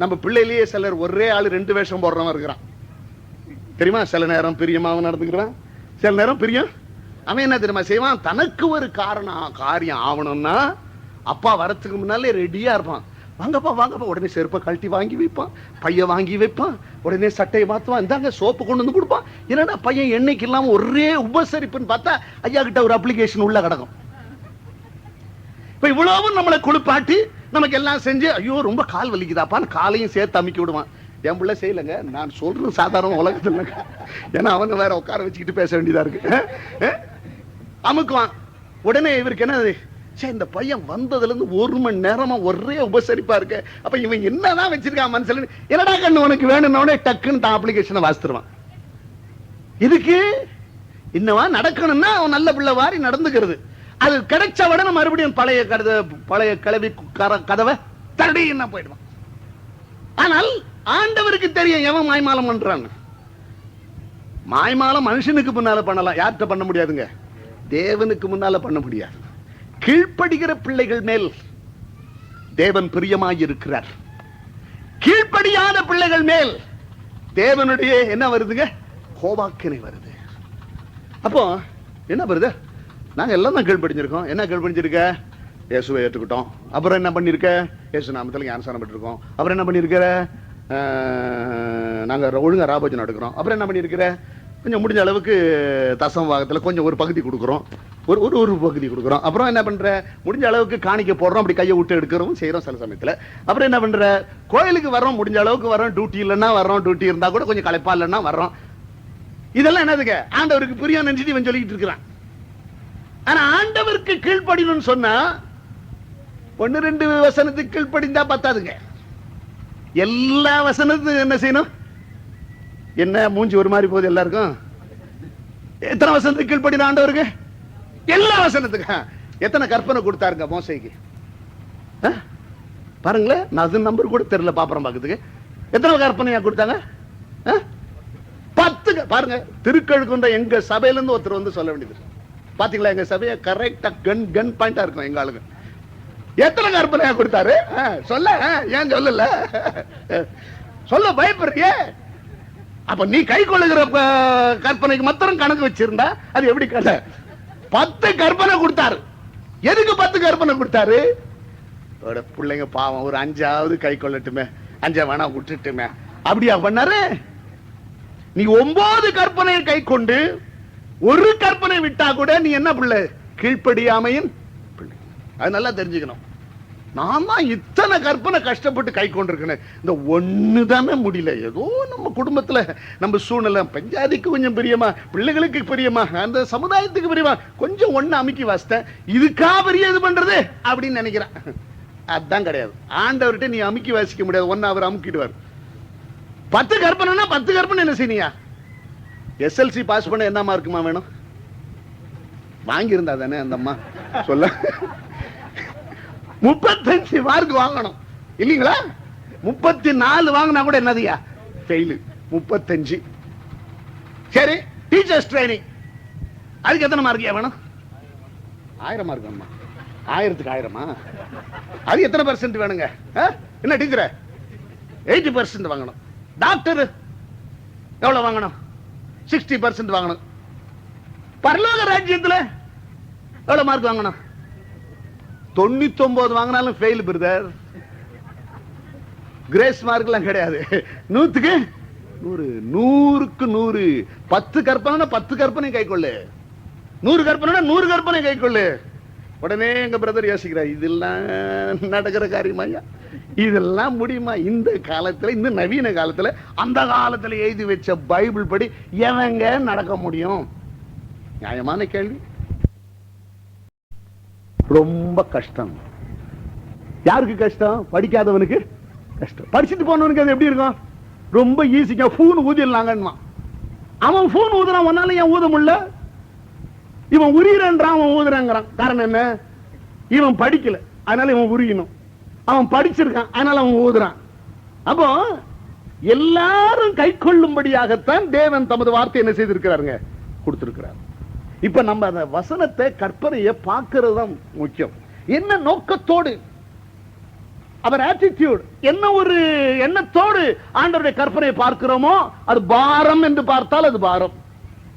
நம்ம பிள்ளையிலேயே சிலர் ஒரே ஆளு 2 வேஷம் போடுறவன் இருக்கிறான் தெரியுமா? சில நேரம் பிரியமாவும் நடந்துக்கிறான், சில நேரம் பிரியம். அவன் என்ன தெரியுமா செய்வான், தனக்கு ஒரு காரியம் ஆகணும்னா அப்பா வரத்துக்கு முன்னாலே ரெடியா இருப்பான். வாங்கப்பா வாங்கப்பா, உடனே செருப்பை கழட்டி வாங்கி வைப்பான், பைய வாங்கி வைப்பான், உடனே சட்டையை மாத்துவான், இந்தாங்க சோப்பு கொண்டு வந்து கொடுப்பான். என்னடா பையன் எண்ணெய்க்கு இல்லாம ஒரே உபசரிப்புன்னு பார்த்தா ஐயா கிட்ட ஒரு அப்ளிகேஷன் உள்ள கிடக்கும். இப்ப இவ்வளவு நம்மளை குளிப்பாட்டி நமக்கு எல்லாம் செஞ்சு, ஐயோ ரொம்ப கால் வலிக்குதாப்பான்னு காலையும் சேர்த்து அமுக்கி விடுவான். என் பிள்ளை செய்யலங்க, நான் சொல்றது சாதாரண உலகத்துல, ஏன்னா அவங்க வேற உட்கார வச்சுக்கிட்டு பேச வேண்டியதா இருக்கு. அமுக்குவான். உடனே இவருக்கு என்ன, இந்த பையன் வந்ததுல இருந்து 1 மணி நேரமா ஒரே உபசரிப்பா இருக்கு, அப்ப இவன் என்னதான் வச்சிருக்கான் மனசுல, என்னடா கண்ணு உனக்கு வேணும்னே டக்குன்னு தான் அப்ளிகேஷனை வாசித்துருவான். இதுக்கு இன்னவா நடக்கணும்னா அவன் நல்ல பிள்ளை வாரி நடந்துக்கிறது. அது கிடைச்ச உடனே மறுபடியும் பழைய கிளவி கதவை தரடி என்ன போயிடுவான். ஆனால் ஆண்டவருக்கு தெரியும் எவன் மாய்மாலம் பண்றான். மாய்மாலம் மனுஷனுக்கு முன்னால பண்ணலாம், யார்கிட்ட பண்ண முடியாதுங்க, தேவனுக்கு முன்னால பண்ண முடியாது. கீழ்ப்படுகிற பிள்ளைகள் மேல் தேவன் பிரியமாயிருக்கிறார். கீழ்ப்படியாத பிள்ளைகள் மேல் தேவனுடைய என்ன வருதுங்க, கோபாக்கினை வருது. அப்போ என்ன வருது, நாங்க எல்லாம் தான் கீழ்ப்படிஞ்சிருக்கோம். என்ன கீழ்ப்படிஞ்சிருக்க, இயேசுவை ஏற்றுக்கிட்டோம். அப்புறம் என்ன பண்ணிருக்க, இயேசு நாமத்துல ஞானஸ்நானம் பெற்றிருக்கோம். அப்புறம் என்ன பண்ணிருக்கிற, நாங்க ஒழுங்கா ராபோஜனம் எடுக்கிறோம். அப்புறம் என்ன பண்ணிருக்கிற, கொஞ்சம் முடிஞ்ச அளவுக்கு தசம பாகத்துல கொஞ்சம் ஒரு பகுதி கொடுக்குறோம், ஒரு பகுதி கொடுக்குறோம். அப்புறம் என்ன பண்ற, முடிஞ்ச அளவுக்கு காணிக்க போடுறோம், அப்படி கையை விட்டு எடுக்கிறோம் செய்யறோம் சில சமயத்துல. அப்புறம் என்ன பண்ற, கோயிலுக்கு வரோம், முடிஞ்ச அளவுக்கு வரோம், டியூட்டி இல்லைன்னா வரோம், டியூட்டி இருந்தா கூட கொஞ்சம் களைப்பா இல்லைன்னா வரோம். இதெல்லாம் என்னதுங்க, ஆண்டவருக்கு பிரியம் நினைச்சிட்டு இவன் சொல்லிட்டு இருக்கிறான். ஆனா ஆண்டவருக்கு கீழ்ப்படினும் சொன்னா 1-2 வசனத்துக்கு கீழ்ப்படிந்தா பத்தாதுங்க, எல்லா வசனத்துக்கும் என்ன செய்யணும். என்ன மூஞ்சி ஒரு மாதிரி போகுது எல்லாருக்கும், எத்தனை வசனத்துக்கு கீழ்ப்படின ஆண்டவருக்கு, எல்லா வசனத்துக்கு. எத்தனை கற்பனை கொடுத்தாருங்க மோசைக்கு பாருங்களேன், நான் அது நம்பர் கூட தெரியல, பாப்பறம் பாக்குறதுக்கு. எத்தனை கற்பனையா கொடுத்தாங்க, 10. பாருங்க, திருக்கழுக்குன்ற எங்க சபையில இருந்து ஒருத்தர் வந்து சொல்ல வேண்டியது, பாத்தீங்களா எங்க சபையை கரெக்டா கன் பாயிண்டா இருக்கும் எங்க ஆளுங்க. எத்தனை கற்பனையா கொடுத்தாரு சொல்ல, ஏன் சொல்லல, சொல்ல பயப்படுறிய. அப்ப நீ கை கொள்ளுகிற கற்பனைக்கு மாத்திரம் கணக்கு வச்சிருந்தா அது எப்படி கதை. 10 கற்பனை கொடுத்தாரு. எதுக்கு 10 கற்பனை கொடுத்தாரு, பிள்ளைங்க பாவம் ஒரு 5ஆவது கை கொள்ளட்டுமே, 5 வேணா விட்டுட்டுமே, அப்படியா பண்ணாரு. நீ 9 கற்பனையை கை கொண்டு ஒரு கற்பனை விட்டா கூட நீ என்ன பிள்ளை, கீழ்ப்படியாமையின் பிள்ளை. அது நல்லா தெரிஞ்சுக்கணும். நான் தான் இத்தனை கற்பனை கஷ்டப்பட்டு கை கொண்டிருக்கேன், இந்த ஒண்ணு தானே முடியல. ஏதோ நம்ம குடும்பத்துல நம்ம சூழ்நிலை, பஞ்சாதிக்கு கொஞ்சம் பிரியமா, பிள்ளைகளுக்கு பிரியமா, அந்த சமுதாயத்துக்கு பிரியமா கொஞ்சம் ஒண்ணு அமுக்கி வாசித்தேன், இதுக்கா பெரிய இது பண்றது அப்படின்னு நினைக்கிறேன். அதுதான் கிடையாது. ஆண்டவர்கிட்ட நீ அமுக்கி வாசிக்க முடியாது, ஒன்னு அவர் அமுக்கிடுவார். 10 கற்பனைனா 10 கற்பனை என்ன செய்யா. SLC பாஸ் பண்ண என்ன மார்க்குமா வேணும், வாங்கி இருந்தா தானே அந்த அம்மா சொல்ல. 35 மார்க் வாங்கணும் இல்லீங்களா. 34 வாங்கினா கூட என்னதுயா ஃபெயில். 35 சரி. டீச்சர்ஸ் ட்ரைனிங் அதுக்கு எத்தனை மார்க் வேணும், 1000 மார்க் வேணுமா, 1000க்கு 1000மா, அது எத்தனை % வேணுங்க, என்ன டீச்சர் 80% வாங்கணும். டாக்டர் எவ்வளவு வாங்கணும், 60% வாங்கணும். பரலோக ராஜ்யத்துல எவ்வளவு மார்க் வாங்கணும், 99 வாங்கினாலும் ஃபெயில் பிரதர். கிரேஸ் மார்க் எல்லாம் கிடையாது. 100க்கு 100, 100க்கு 100. 10 கற்பனை 10 கற்பனை கை கொள்ளு, 100 கற்பனை 100 கற்பனை கை கொள்ளு. உடனே எங்க பிரதர் யோசிக்கிறார், இதெல்லாம் நடக்கிற காரியமாயா, இதெல்லாம் முடியுமா இந்த காலத்துல, இந்த நவீன காலத்துல. அந்த காலத்துல எழுதி வச்ச பைபிள் படி எவங்க நடக்க முடியும், நியாயமான கேள்வி. ரொம்ப கஷ்டம். யாருக்கு கஷ்டம்? படிக்காதவனுக்கு கஷ்டம். படிச்சுட்டு போனவனுக்கு அது எப்படி இருக்கும்? ரொம்ப ஈஸிங்க. பூன் ஊதிடலாங்கன்னு அவன் பூன் ஊதுறான், ஒன்னால ஏன் ஊத முடியல? இவன் உரியறான், அவன் ஊதுறாங்கிறான். காரணம் என்ன? இவன் படிக்கல, அதனால இவன் உரியணும். அவன் படிச்சிருக்கான், அதனால அவன் ஊதுறான். அப்போ எல்லாரும் கை கொள்ளும்படியாகத்தான் தேவன் தமது வார்த்தை என்ன செய்திருக்கிறாருங்க? கொடுத்திருக்கிறார். இப்ப நம்ம அந்த வசனத்தை, கற்பனையை பார்க்கிறது தான் முக்கியம். என்ன நோக்கத்தோடு, அவர் ஆட்டிடியூட் என்ன, ஒரு எண்ணத்தோடு ஆண்டவருடைய கற்பனையை பார்க்கிறோமோ அது பாரம் என்று பார்த்தால் அது பாரம்,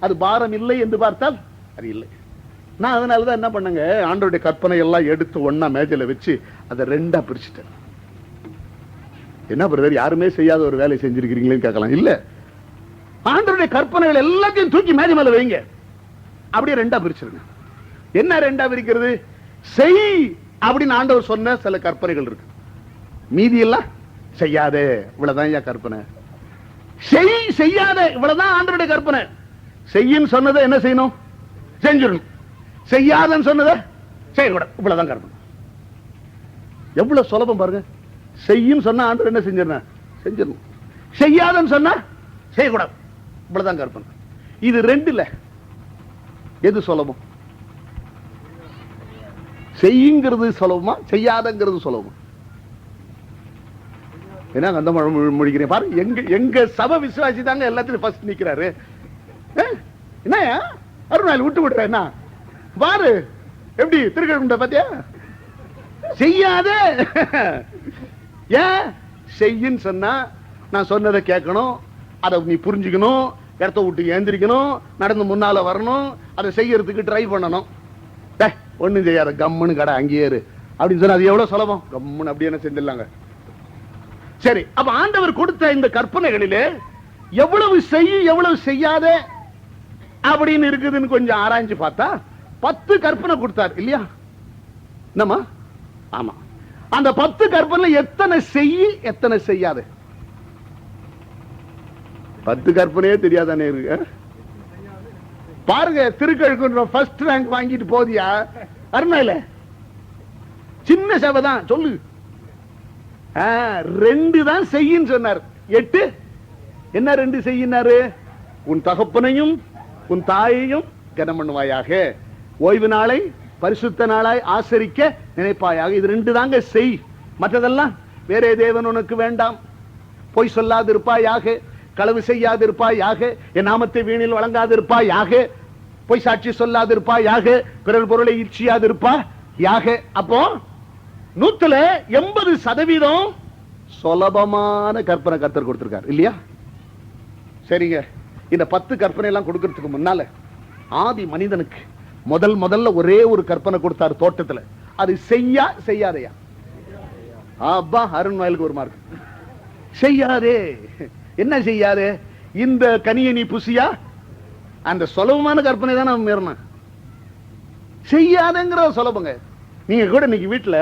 அது பாரம் இல்லை என்று பார்த்தால் அது இல்லை. நான் அதனாலதான் என்ன பண்ணுங்க, ஆண்டவருடைய கற்பனை எல்லாம் எடுத்து ஒன்னா மேஜையில வச்சு அதை ரெண்டா பிரிச்சுட்டேன். என்ன பிரதர், யாருமே செய்யாத ஒரு வேலை செஞ்சிருக்கிறீங்களேன்னு கேட்கலாம். இல்ல, ஆண்டவருடைய கற்பனைகள் எல்லாத்தையும் தூக்கி மேஜை மேல வைங்க, அப்படியே ரெண்டா பிரிச்சிருங்க. என்ன ரெண்டா பிரிக்கிறது? செய் அப்படின்னு ஆண்டவர் சொன்ன சில கற்பனைகள் இருக்கு, மீதி எல்லாம் செய்யாதே, இவ்வளவுதான் ஐயா கற்பனை. செய், செய்யாத, இவ்வளவுதான் ஆண்டவருடைய கற்பனை. செய்யின்னு சொன்னதை என்ன செய்யணும்? செஞ்சிடணும். செய்யாதன்னு சொன்னதை செய்யக்கூடாது, இவ்வளவுதான் கற்பனை. எவ்வளவு சுலபம் பாருங்க. செய்யும் சொன்னா ஆண்டவர் என்ன செஞ்சிடணும்? செஞ்சிடணும். செய்யாதன்னு சொன்னா செய்யக்கூடாது, இவ்வளவுதான் கற்பனை. இது ரெண்டுல எது சுலபம்? செய்யுங்கிறது சுலபமா, செய்யாதங்கிறது சுலபமா? என்ன அந்த முடிக்கிறேன் பாரு. எங்க சபை விசுவாசி தாங்க எல்லாத்தையும் ஃபர்ஸ்ட் நிக்கிறாரு. என்ன அருணாள் விட்டு விடுற என்ன பாரு, எப்படி திருக்கழுக்குண்ட பாத்தியா? செய்யாத. ஏன் செய்யின்னு சொன்னா நான் சொன்னதை கேட்கணும், அதை நீ புரிஞ்சுக்கணும், இடத்த விட்டு ஏந்திரிக்கணும், நடந்து முன்னால வரணும், அதை செய்யறதுக்கு ட்ரை பண்ணணும். ஒண்ணும் செய்யாத, கம்முன்னு கடை அங்கேயே அப்படின்னு சொன்னா அது எவ்வளவு சுலபம்? கம்முன்னு அப்படி என்ன செஞ்சிடலாங்க. சரி, அப்ப ஆண்டவர் கொடுத்த இந்த கற்பனைகளிலே எவ்வளவு செய்ய எவ்வளவு செய்யாத அப்படின்னு இருக்குதுன்னு கொஞ்சம் ஆராய்ஞ்சு பார்த்தா 10 கற்பனை கொடுத்தார் இல்லையா? என்னமா? ஆமா. அந்த 10 கற்பனை எத்தனை செய்ய எத்தனை செய்யாத? 10 கற்பனையே தெரியாதானே இருக்கு. பாருங்க, திருக்கழுக்குன்ற ஃபர்ஸ்ட் ரேங்க் வாங்கிட்டு போதியா அருமையில? சின்ன சபை தான் சொல்லு. 2 தான் செய்யின்னு சொன்னார். 8 என்ன 2 செய்யினாரு? உன் தகப்பனையும் உன் தாயையும் கனம் பண்ணுவாயாக, ஓய்வு நாளை பரிசுத்த நாளாய் ஆசரிக்க நினைப்பாயாக. இது 2 தாங்க செய். மற்றதெல்லாம் வேறே தேவன் உனக்கு வேண்டாம். பொய் சொல்லாதிருப்பாயாக, களவு செய்யாதிருப்பாயாக, என் நாமத்தை வீணில் வழங்காதிருப்பாயாக, பொய் சாட்சி சொல்லாதிருப்பாயாக, பிறர் பொருளை இச்சியாதிருப்பாயாக. அப்போ 180% சுலபமான கற்பனை கர்த்தர் கொடுத்திருக்கார் இல்லையா? சரிங்க, இந்த 10 கற்பனை எல்லாம் கொடுக்கிறதுக்கு முன்னால ஆதி மனிதனுக்கு முதல்ல ஒரே ஒரு கற்பனை கொடுத்தார் தோட்டத்துல. அது செய்யாதையா? அப்பா அருண் வயலுக்கு ஒரு மார்க். செய்யாதே. என்ன செய்யாதே? இந்த கனியை நீ புசியா? அந்த சுலபமான கற்பனை தான் நம்ம மீறணும். செய்யாதங்கிற சுலபங்க. நீங்க கூட இன்னைக்கு வீட்டுல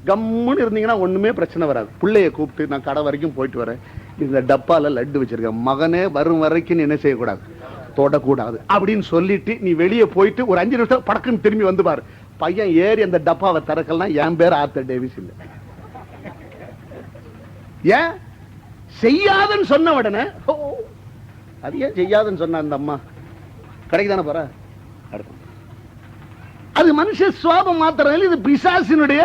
கம்முன்னு இருந்தீங்கன்னா ஒண்ணுமே பிரச்சனை வராது. பிள்ளைய கூப்பிட்டு நான் கடை வரைக்கும் போயிட்டு வரேன், இந்த டப்பால லட்டு வச்சிருக்கேன், மகனே வரும் வரைக்கும் என்ன செய்யக்கூடாது? தொடக்கூடாது அப்படின்னு சொல்லிட்டு நீ வெளியே போயிட்டு ஒரு 5 நிமிஷம் படக்குன்னு திரும்பி வந்து பாரு. பையன் ஏறி அந்த டப்பாவை திறக்கலாம், என் பேர் ஆர்த்தர் டேவிஸ் இல்ல. ஏன் செய்யாதன்னு சொன்ன உடனே அது ஏன் செய்யாதன்னு சொன்ன அந்த அம்மா கடைக்கு தானே போற? அது மனுஷ சுவாபம் மாத்திரம், இது பிசாசினுடைய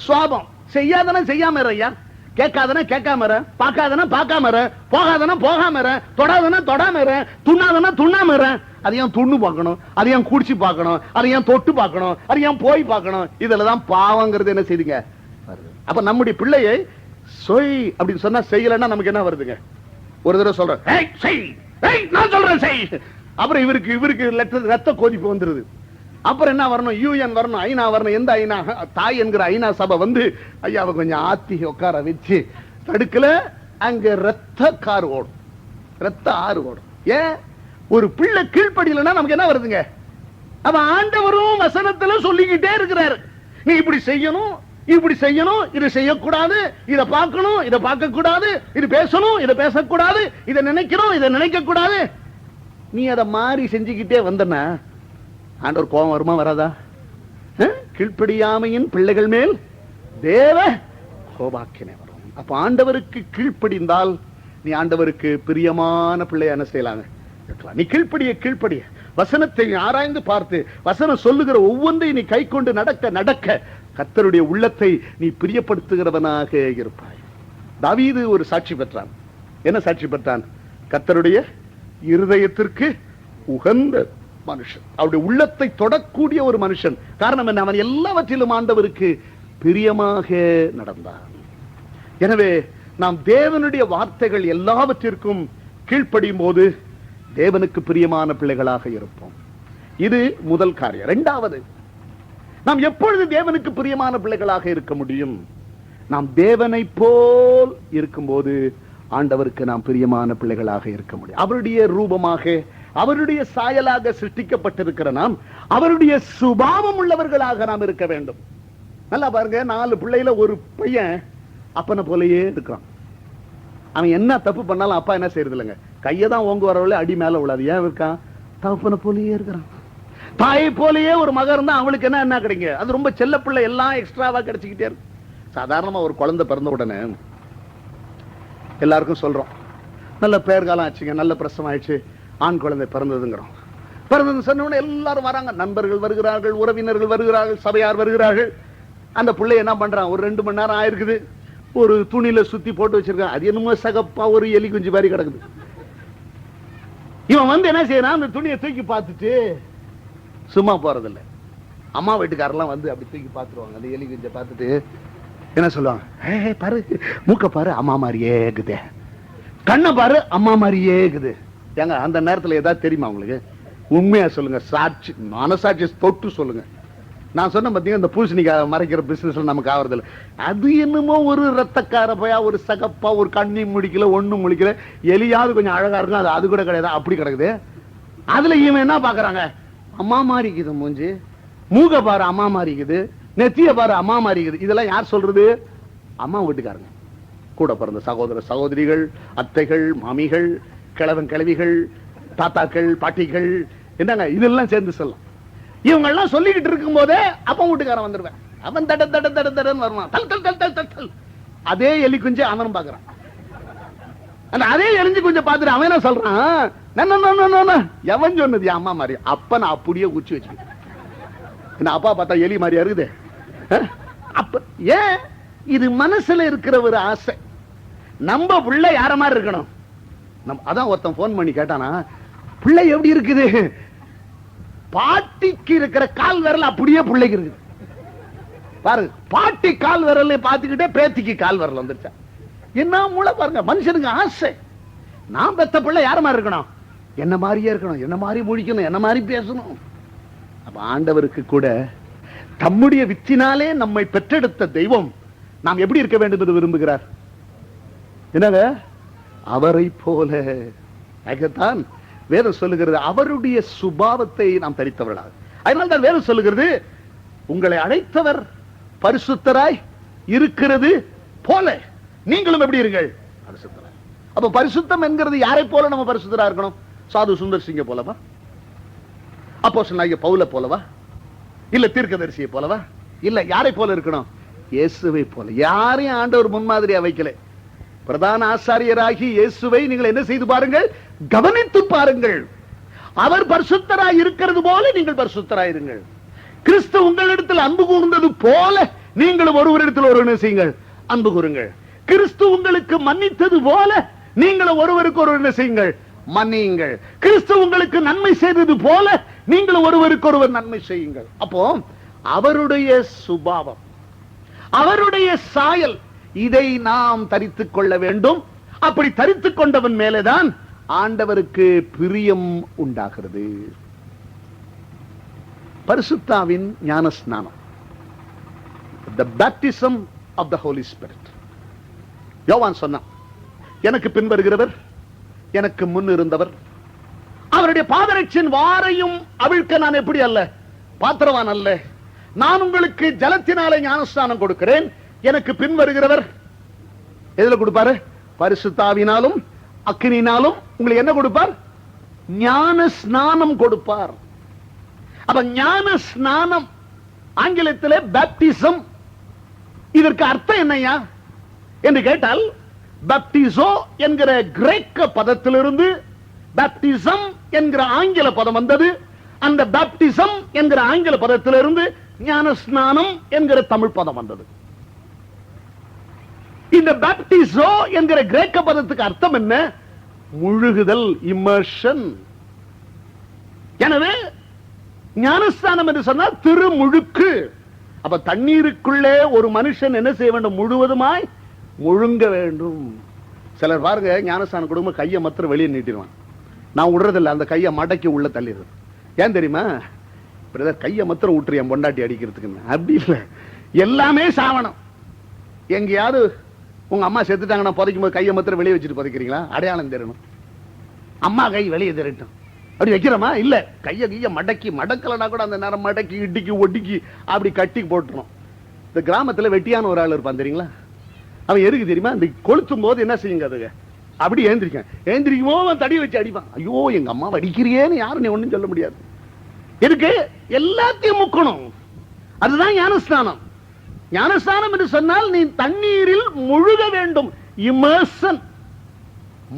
சுவாபம். செய்யாதன செய்யாம ஐயா, கேட்காதன கேட்காம, பார்க்காதன பார்க்காம, போகாதன போகாம, தொடாதன தொடாம, துண்ணாதன துண்ணாம. அது ஏன் துண்ணு பார்க்கணும்? அது ஏன் குடிச்சு பார்க்கணும்? அது ஏன் தொட்டு பார்க்கணும்? அது ஏன் போய் பார்க்கணும்? இதுலதான் பாவங்கிறது என்ன செய்துங்க. அப்ப நம்முடைய பிள்ளையை சொய் அப்படின்னு சொன்னா செய்யலன்னா நமக்கு என்ன வருதுங்க? ஒரு தடவை சொல்றேன் நான் சொல்றேன் செய், அப்புறம் இவருக்கு ரத்த கொதிப்பு வந்துருது. அப்புறம் என்ன வரணும்? யூஎன் வரணும், ஐநா வரணும். எந்த ஐநா? தாய் என்கிற ஐநா சபை வந்து ஐயாவை கொஞ்சம் ஆத்தி உட்கார வச்சு தடுக்கல, அங்க ரத்த கார் ஓடும், ரத்த ஆறு ஓடும். ஏன்? ஒரு பிள்ளை கீழ்ப்படியலன்னா நமக்கு என்ன வருதுங்க? அப்ப ஆண்டவரும் வசனத்துல சொல்லிக்கிட்டே இருக்கிறாரு, நீ இப்படி செய்யணும், இப்படி செய்யணும், இது செய்யக்கூடாது, இதை பார்க்கணும், இதை பார்க்க கூடாது, இது பேசணும், இதை பேசக்கூடாது, இதை நினைக்கணும், இதை நினைக்க கூடாது. நீ அதை மாறி செஞ்சுக்கிட்டே வந்தனா ஆண்டவர் கோபம் வருமா வராதா? கீழ்ப்படியாமையின் பிள்ளைகள் மேல் தேவ கோபாக்கினை வரும். அப்ப ஆண்டவருக்கு கீழ்ப்படிந்தால் நீ ஆண்டவருக்கு பிரியமான பிள்ளைய என்ன செய்யலாங்க? நீ கீழ்ப்படிய வசனத்தை ஆராய்ந்து பார்த்து வசனம் சொல்லுகிற ஒவ்வொன்றையும் நீ கை கொண்டு நடக்க நடக்க கர்த்தருடைய உள்ளத்தை நீ பிரியப்படுத்துகிறவனாக இருப்பாய். தாவீது ஒரு சாட்சி பெற்றான். என்ன சாட்சி பெற்றான்? கர்த்தருடைய இருதயத்திற்கு உகந்த மனுஷன், அவருடைய உள்ளத்தை தொடக்கூடிய ஒரு மனுஷன். காரணம் என்ன? அவன் எல்லாவற்றிலும் ஆண்டவருக்கு பிரியமாக நடந்தான். எனவே நாம் தேவனுடைய வார்த்தைகள் எல்லாவற்றிற்கும் கீழ்ப்படியும் போது தேவனுக்கு பிரியமான பிள்ளைகளாக இருப்போம். இது முதல் காரியம். இரண்டாவது, நாம் எப்பொழுது தேவனுக்கு பிரியமான பிள்ளைகளாக இருக்க முடியும்? நாம் தேவனை போல் இருக்கும்போது ஆண்டவருக்கு நாம் பிரியமான பிள்ளைகளாக இருக்க முடியும். அவருடைய ரூபமாக, அவருடைய சாயலாக சிருஷ்டிக்கப்பட்டிருக்கிற நாம் அவருடைய சுபாவம் உள்ளவர்களாக நாம் இருக்க வேண்டும். நல்லா பாருங்க, 4 பிள்ளையில ஒரு பையன் அப்பனை போலயே இருக்கிறான். அவன் என்ன தப்பு பண்ணாலும் அப்பா என்ன செய்யறது இல்லைங்க, கையதான் ஓங்கு வரவில்லை, அடி மேல விழாது. ஏன் இருக்கான்? தகப்பனை போலயே இருக்கிறான். தாயை போலயே ஒரு மகன் இருந்தா அவளுக்கு என்ன கிடைங்க? அது ரொம்ப செல்ல பிள்ளை, எல்லாம் எக்ஸ்ட்ராவா கிடைச்சுக்கிட்டே இருக்கு. சாதாரணமா ஒரு குழந்தை பிறந்த உடனே எல்லாருக்கும் சொல்றோம், நல்ல பெயர் காலம் ஆச்சுங்க, நல்ல பிரசவம் ஆயிடுச்சு, ஆண் குழந்தை பிறந்ததுங்கிறோம். பிறந்தது சொன்ன உடனே எல்லாரும் வராங்க, நண்பர்கள் வருகிறார்கள், உறவினர்கள் வருகிறார்கள், சபையார் வருகிறார்கள். அந்த பிள்ளை என்ன பண்றான்? ஒரு 2 மணி நேரம் ஆயிருக்குது, ஒரு துணியில சுத்தி போட்டு வச்சிருக்கான். அது என்னமோ சகப்பா ஒரு எலி குஞ்சு மாதிரி கிடக்குது. இவன் என்ன செய்யறான்? அந்த துணியை தூக்கி பார்த்துட்டு சும்மா போறதில்லை. அம்மா வீட்டுக்காரெல்லாம் வந்து அப்படி தூக்கி பார்த்துருவாங்க. அந்த எலி குஞ்சை பார்த்துட்டு என்ன சொல்லுவாங்க? பாரு, மூக்க பாரு, அம்மா மாதிரியே இருக்குது, கண்ணை பாரு, அம்மா மாதிரியே இருக்குது. ஏங்க அந்த நேரத்துல ஏதாவது தெரியுமா உங்களுக்கு? உண்மையா சொல்லுங்க, சாட்சி, மனசாட்சி தொட்டு சொல்லுங்க. நான் சொன்ன பாத்தீங்கன்னா, இந்த பூசணிக்காய் மறைக்கிற பிசினஸ்ல நமக்கு ஆவறது இல்லை. அது என்னமோ ஒரு ரத்தக்கார பையா, ஒரு சகப்பா, ஒரு கண்ணி முடிக்கல, ஒண்ணும் முடிக்கல, எலியாவது கொஞ்சம் அழகா இருக்கும், அது கூட கிடையாது, அப்படி கிடக்குது. அதுல இவன் என்ன பாக்குறாங்க? அம்மா மாறிக்குது மூஞ்சி, மூக பாரு அம்மா மாறிக்குது, நெத்திய பாரு அம்மா மாறிக்குது. இதெல்லாம் யார் சொல்றது? அம்மா வீட்டுக்காரங்க, கூட பிறந்த சகோதர சகோதரிகள், அத்தைகள், மாமிகள், கிழவன் கிழவிகள், தாத்தாக்கள், பாட்டிகள், என்னங்க இதெல்லாம் சேர்ந்து சொல்லலாம். இவங்க எல்லாம் சொல்லிக்கிட்டு இருக்கும் போதே அப்பா வீட்டுக்காரன் வந்துருவேன். அவன் தட தட தட தடன்னு வருவான். தல் தல் தல் தல் தல் தல். அதே எலி குஞ்சு அவனும் பாக்குறான். அதே எலிஞ்சு குஞ்சு பார்த்துட்டு அவன் என்ன சொல்றான்? எவன் சொன்னது? அம்மா மாதிரி. அப்ப நான் அப்படியே உச்சி வச்சுக்கிட்டேன். என்ன அப்பா பார்த்தா எலி மாதிரியா இருக்குது? அப்ப ஏன்? இது மனசுல இருக்கிற ஒரு ஆசை. நம்ம பிள்ளை யார மாதிரி இருக்கணும். அதான் ஒருத்தன் போன் பண்ணி கேட்டானா, பிள்ளை எப்படி இருக்குது? பாட்டிக்கு இருக்கிற கால் விரல் அப்படியே பிள்ளைக்கு இருக்குது பாரு. பாட்டி கால் விரலை பார்த்துக்கிட்டே பேத்திக்கு கால் விரல் வந்துருச்சா? என்ன மூளை பாருங்க. மனுஷனுக்கு ஆசை. நான் பெத்த பிள்ளை யார மாதிரி இருக்கணும்? என்ன மாதிரியே இருக்கணும், என்ன மாதிரி முழிக்கணும், என்ன மாதிரி பேசணும். அப்ப ஆண்டவருக்கு கூட தம்முடைய வித்தினாலே நம்மை பெற்றெடுத்த தெய்வம் நாம் எப்படி இருக்க வேண்டும் என்று விரும்புகிறார். என்னங்க? அவரை போல. அதுதான் வேதம் சொல்லுகிறது, அவருடைய சுபாவத்தை நாம் தரித்தவர்களாக. அதனால தான் வேதம் சொல்லுகிறது, உங்களை அழைத்தவர் பரிசுத்தராய் இருக்கிறது போல நீங்களும் எப்படி இருங்கள்? பரிசுத்தராய். அப்ப பரிசுத்தம் என்கிறது யாரை போல நம்ம பரிசுத்தரா இருக்கணும்? சாது சுந்தர் சிங்கை போலவா? அப்போஸ்தலனாகிய பவுலை போலவா? இல்ல தீர்க்கதரிசியை போலவா? இல்ல யாரை போல இருக்கணும்? இயேசுவை போல. யாரையும் ஆண்டவர் முன்மாதிரியா வைக்கல. பிரதான ஆசாரியராகி இயேசுவை நீங்கள் என்ன செய்து பாருங்கள், கவனித்து பாருங்கள். அவர் பரிசுத்தராய் இருக்கிறது போல நீங்கள் பரிசுத்தராய் இருங்கள். கிறிஸ்து உங்களிடத்தில் அன்பு கூர்ந்தது போல நீங்களும் ஒருவரிடத்தில் ஒருவர் செய்யுங்கள், அன்பு கூறுங்கள். கிறிஸ்து உங்களுக்கு மன்னித்தது போல நீங்களும் ஒருவருக்கு ஒருவர் செய்யுங்கள், மன்னியுங்கள். கிறிஸ்து உங்களுக்கு நன்மை செய்தது போல நீங்களும் ஒருவருக்கு ஒருவர் நன்மை செய்யுங்கள். அப்போ அவருடைய சுபாவம், அவருடைய சாயல், இதை நாம் தரித்துக் கொள்ள வேண்டும். அப்படி தரித்துக் கொண்டவன் மேலேதான் ஆண்டவருக்கு பிரியம் உண்டாகிறது. பரிசுத்தாவின் ஞான ஸ்நானம், the baptism of the Holy Spirit. யோவான் சொன்னான், எனக்கு பின் வருகிறவர், எனக்கு முன் இருந்தவர், அவருடைய பாதரட்சின் வாரையும் அவிழ்க்க நான் எப்படி அல்ல, பாத்திரவான் அல்ல. நான் உங்களுக்கு ஜலத்தினாலே ஞானஸ்நானம் கொடுக்கிறேன். எனக்கு பின் வருகிறவர் எதுல கொடுப்பாரு? பரிசுத்தாவினாலும் அக்கினினாலும் உங்களுக்கு என்ன கொடுப்பார்? ஞான ஸ்நானம் கொடுப்பார். அப்ப ஞான ஸ்நானம் ஆங்கிலத்திலே பேப்டிசம், இதற்கு அர்த்தம் என்னையா என்று கேட்டால், பேப்டிசோ என்கிற கிரேக்க பதத்திலிருந்து பேப்டிசம் என்கிற ஆங்கில பதம் வந்தது. அந்த பேப்டிசம் என்கிற ஆங்கில பதத்திலிருந்து ஞான ஸ்நானம் என்கிற தமிழ் பதம் வந்தது. இந்த பேப்டிசோ என்கிற கிரேக்க பதத்துக்கு அர்த்தம் என்ன? முழுகுதல், இம்மர்ஷன். எனவே ஞானஸ்தானம் என்று சொன்னால் திருமுழுக்கு. அப்ப தண்ணீருக்குள்ளே ஒரு மனுஷன் என்ன செய்ய வேண்டும்? முழுவதுமாய் முழுங்க வேண்டும். சிலர் பாருங்க, ஞானஸ்தானம் கொடுக்கும் கையை மாத்திரம் வெளியே நீட்டிடுவான். நான் விடுறதில்ல, அந்த கையை மடக்கி உள்ள தள்ளிடுறது. ஏன் தெரியுமா? பிரதர் கையை மாத்திரம் விட்டுரு என் பொண்டாட்டி அடிக்கிறதுக்கு. அப்படி இல்லை, எல்லாமே சாவணும். எங்கேயாவது உங்க அம்மா செத்துட்டாங்கன்னா புதைக்கும் போது கையை மாத்திரம் வெளியே வச்சுட்டு புதைக்கிறீங்களா? அடையாளம் தெரியணும். அம்மா கை வெளியே தெரியட்டும் அப்படி வைக்கிறோமா? இல்ல, கையை மடக்கி, மடக்கலனா கூட அந்த நேரம் மடக்கி இடிக்கி ஒட்டிக்கி அப்படி கட்டி போட்டுரும். இந்த கிராமத்துல வெட்டியான ஒரு ஆள் இருப்பான் தெரியுங்களா? அவன் எதுக்கு தெரியுமா? இந்த கொளுத்தும் போது என்ன செய்யுங்க, அதுங்க அப்படி ஏந்திரிக்குமோ அவன் தடி வச்சு அடிப்பான். ஐயோ எங்க அம்மா அடிக்கிறியேன்னு யாரும் நீ ஒண்ணும் சொல்ல முடியாது. எதுக்கு? எல்லாத்தையும் முக்கணும். அதுதான் ஞானஸ்நானம். ஞானஸ்நானம் என்று சொன்னால் நீ தண்ணீரில் முழுக வேண்டும். இமர்சன்.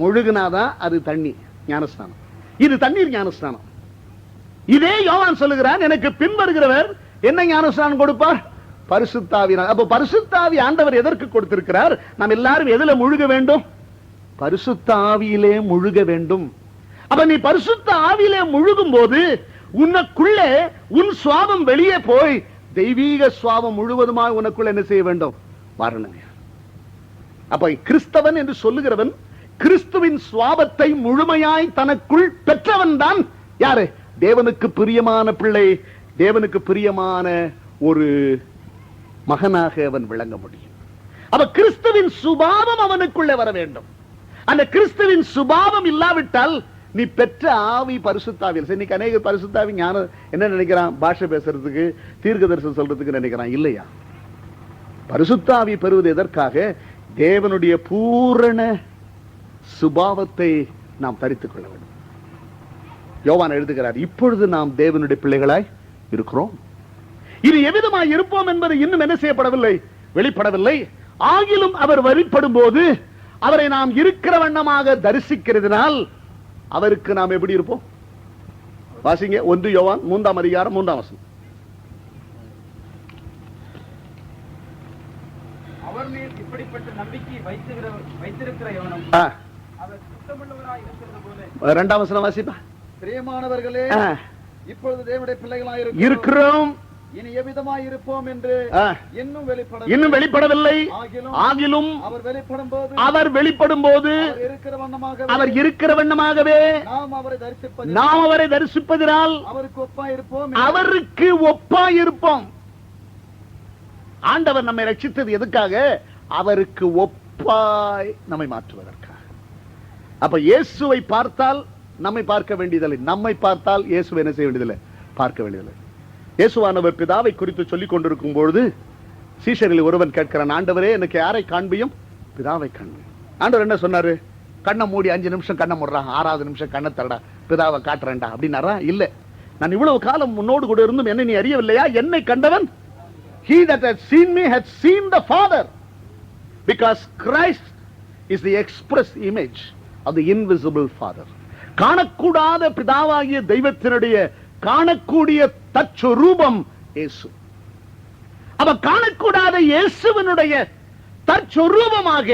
முழுகினாதான் அது தண்ணி ஞானஸ்நானம். இது தண்ணீர் ஞானஸ்நானம். இதே யோவான் சொல்லுகிறான், எனக்கு பின்வருகிறவர் என்ன ஞானஸ்நானம் கொடுப்பார்? பரிசுத்தாவினால். அப்ப பரிசுத்தாவி ஆண்டவர் எதற்கு கொடுத்திருக்கிறார்? நாம் எல்லாரும் எதுல முழுக வேண்டும்? பரிசுத்த ஆவியிலே முழுக வேண்டும். அப்ப நீ பரிசுத்த ஆவியிலே முழுகும் போது உனக்குள்ளே உன் சுவாபம் வெளியே போய் தெய்வீக சுவாபம் முழுவதுமாக உனக்குள்ள என்ன செய்ய வேண்டும்? வரணுங்க. அப்ப கிறிஸ்தவன் என்று சொல்லுகிறவன் கிறிஸ்துவின் சுவாபத்தை முழுமையாய் தனக்குள் பெற்றவன் தான் யாரு? தேவனுக்கு பிரியமான பிள்ளை, தேவனுக்கு பிரியமான ஒரு மகனாக அவன் விளங்க முடியும். அப்ப கிறிஸ்துவின் சுபாவம் அவனுக்குள்ளே வர வேண்டும். அந்த கிறிஸ்துவின் சுபாவம் இல்லாவிட்டால் நீ பெற்ற ஆவி பரிசுத்தாவியல். இன்னைக்கு அநேக பரிசுத்தாவி ஞானம் என்ன நினைக்கிறான்? பாஷை பேசுறதுக்கு, தீர்க்க தரிசனம் சொல்றதுக்கு நினைக்கிறான். இல்லையா? பரிசுத்தாவி பெறுவது எதற்காக? தேவனுடைய பூரண சுபாவத்தை நாம் தரித்துக் கொள்ள வேண்டும். யோவான் எழுதுகிறார், இப்பொழுது நாம் தேவனுடைய பிள்ளைகளாய் இருக்கிறோம். இது எவ்விதமாய் இருப்போம் என்பது இன்னும் என்ன செய்யப்படவில்லை? வெளிப்படவில்லை. ஆகிலும் அவர் வெளிப்படும் போது அவரை நாம் இருக்கிற வண்ணமாக தரிசிக்கிறதுனால் அவருக்கு நாம் எப்படி இருப்போம்? வாசிங்க 1 யோவான் 3ஆம் அதிகாரம் 3ஆம் வசனம். அவர் மேல் இப்படிப்பட்ட நம்பிக்கை வைத்திருக்கிற எவனும் அவர் சுத்தமுள்ளவராய் இருக்கிறது போல. 2ஆம் வசனம் வாசிப்பா. பிரியமானவர்களே, இப்பொழுது தேவனுடைய பிள்ளைகளாய் இருக்கிறோம். இனி எவ்விதமாய் இருப்போம் என்று இன்னும் வெளிப்படவில்லை. ஆகிலும் அவர் வெளிப்படும் போது அவர் இருக்கிற வண்ணமாகவே நாம் அவரை தரிசிப்பதினால் அவருக்கு ஒப்பாய் இருப்போம். ஆண்டவர் நம்மை ரட்சித்தது எதுக்காக? அவருக்கு ஒப்பாய் நம்மை மாற்றுவதற்காக. அப்ப இயேசுவை பார்த்தால் நம்மை பார்க்க வேண்டியதில்லை, நம்மை பார்த்தால் இயேசுவை என்ன செய்ய வேண்டியதில்லை? பார்க்க வேண்டியதில்லை. இயேசுவானவர் பிதாவை குறித்து சொல்லிக் கொண்டிருக்கும் பொழுது சீஷரில் ஒருவன் கேட்கிறான், ஆண்டவரே எனக்கு யாரை காண்பியும்? பிதாவை காண்பியும். ஆண்டவர் என்ன சொன்னாரு? கண்ணை மூடி 5 நிமிஷம் கண்ணை மூடுறான், 6வது நிமிஷம் கண்ணை தரடா, பிதாவை காட்டுறேன்டா அப்படின்னாரா? இல்ல, நான் இவ்வளவு காலம் முன்னோடு கூட இருந்தும் என்னை நீ அறியவில்லையா? என்னை கண்டவன் he that has seen me has seen the Father, because Christ is the express image of the invisible Father. காணக்கூடாத பிதாவாகிய தெய்வத்தினுடைய காணக்கூடிய தற்சொரூபம் இயேசு. அப்ப காணக்கூடாத இயேசுவினுடைய தற்சொரூபமாக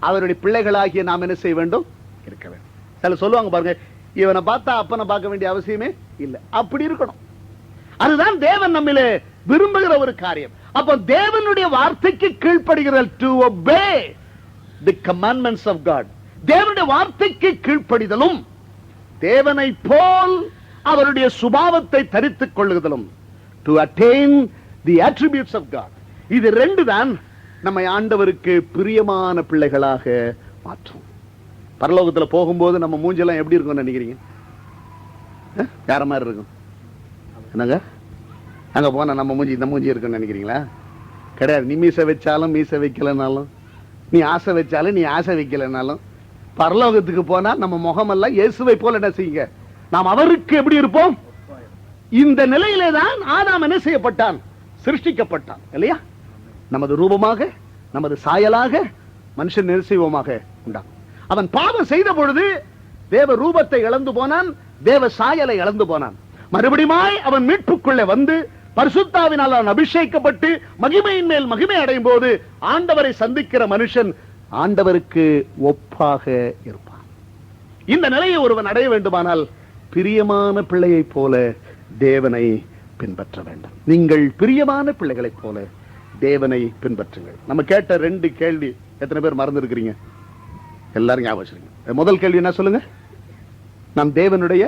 அவருடைய பிள்ளைகளாகிய நாம் என்ன செய்ய வேண்டும்? இருக்க வேண்டும். சில சொல்லுவாங்க பாருங்க, இவனை பார்த்தா அப்பனை பார்க்க வேண்டிய அவசியமே இல்லை. அப்படி இருக்கணும். அதுதான் தேவன் நம்மிலே விரும்புகிற ஒரு காரியம். அப்ப தேவனுடைய வார்த்தைக்கு கீழ்ப்படுகிறது, to obey the commandments of God. தேவனுடைய வார்த்தைக்கு கீழ்ப்படிதலும் தேவனை போல் அவருடைய சுபாவத்தை தரித்துக் கொள்ளுதலும், to attain the attributes of God. இது ரெண்டு தான் நம்மை ஆண்டவருக்கு பிரியமான பிள்ளைகளாக மாற்றும். பரலோகத்துல போகும்போது நம்ம மூஞ்செல்லாம் எப்படி இருக்கும்னு நினைக்கிறீங்க? வேற மாதிரி இருக்கும். என்னங்க அங்க போனா நம்ம மூஞ்சி இந்த மூஞ்சி இருக்குன்னு நினைக்கிறீங்களா? கிடையாது. நீ மீசை வச்சாலும் மீசை வைக்கலனாலும், நீ ஆசை வச்சாலும் நீ ஆசை வைக்கலனாலும், பரலோகத்துக்கு போனா நம்ம முகமெல்லாம் இயேசுவை போல என்ன செய்யுங்க? நாம் அவருக்கு எப்படி இருப்போம்? இந்த நிலையிலே தான் ஆதாம் என்ன செய்யப்பட்டான்? சிருஷ்டிக்கப்பட்டான் இல்லையா? நமது ரூபமாக, நமது சாயலாக மனுஷன் நிர்சீவமாக உண்டான். அவன் பாவம் செய்த பொழுது தேவ ரூபத்தை இழந்து போனான், தேவ சாயலை இழந்து போனான். மறுபடியுமாய் அவன் மீட்புக்குள்ளே வந்து பரிசுத்தாவினால் அவன் அபிஷேகிக்கப்பட்டு மகிமையின் மேல் மகிமை அடையும் போது ஆண்டவரை சந்திக்கிற மனுஷன் ஆண்டவருக்கு ஒப்பாக இருப்பான். இந்த நிலையை ஒருவன் அடைய வேண்டுமானால் பிரியமான பிள்ளையைப் போல தேவனை பின்பற்ற வேண்டும். நீங்கள் பிரியமான பிள்ளைகளைப் போல தேவனை பின்பற்றுங்கள். நம்ம கேட்ட 2 கேள்வி எத்தனை பேர் மறந்து இருக்கிறீங்க? எல்லாரும் ஞாபகம் வச்சிருங்க. முதல் கேள்வி என்ன சொல்லுங்க? நாம் தேவனுடைய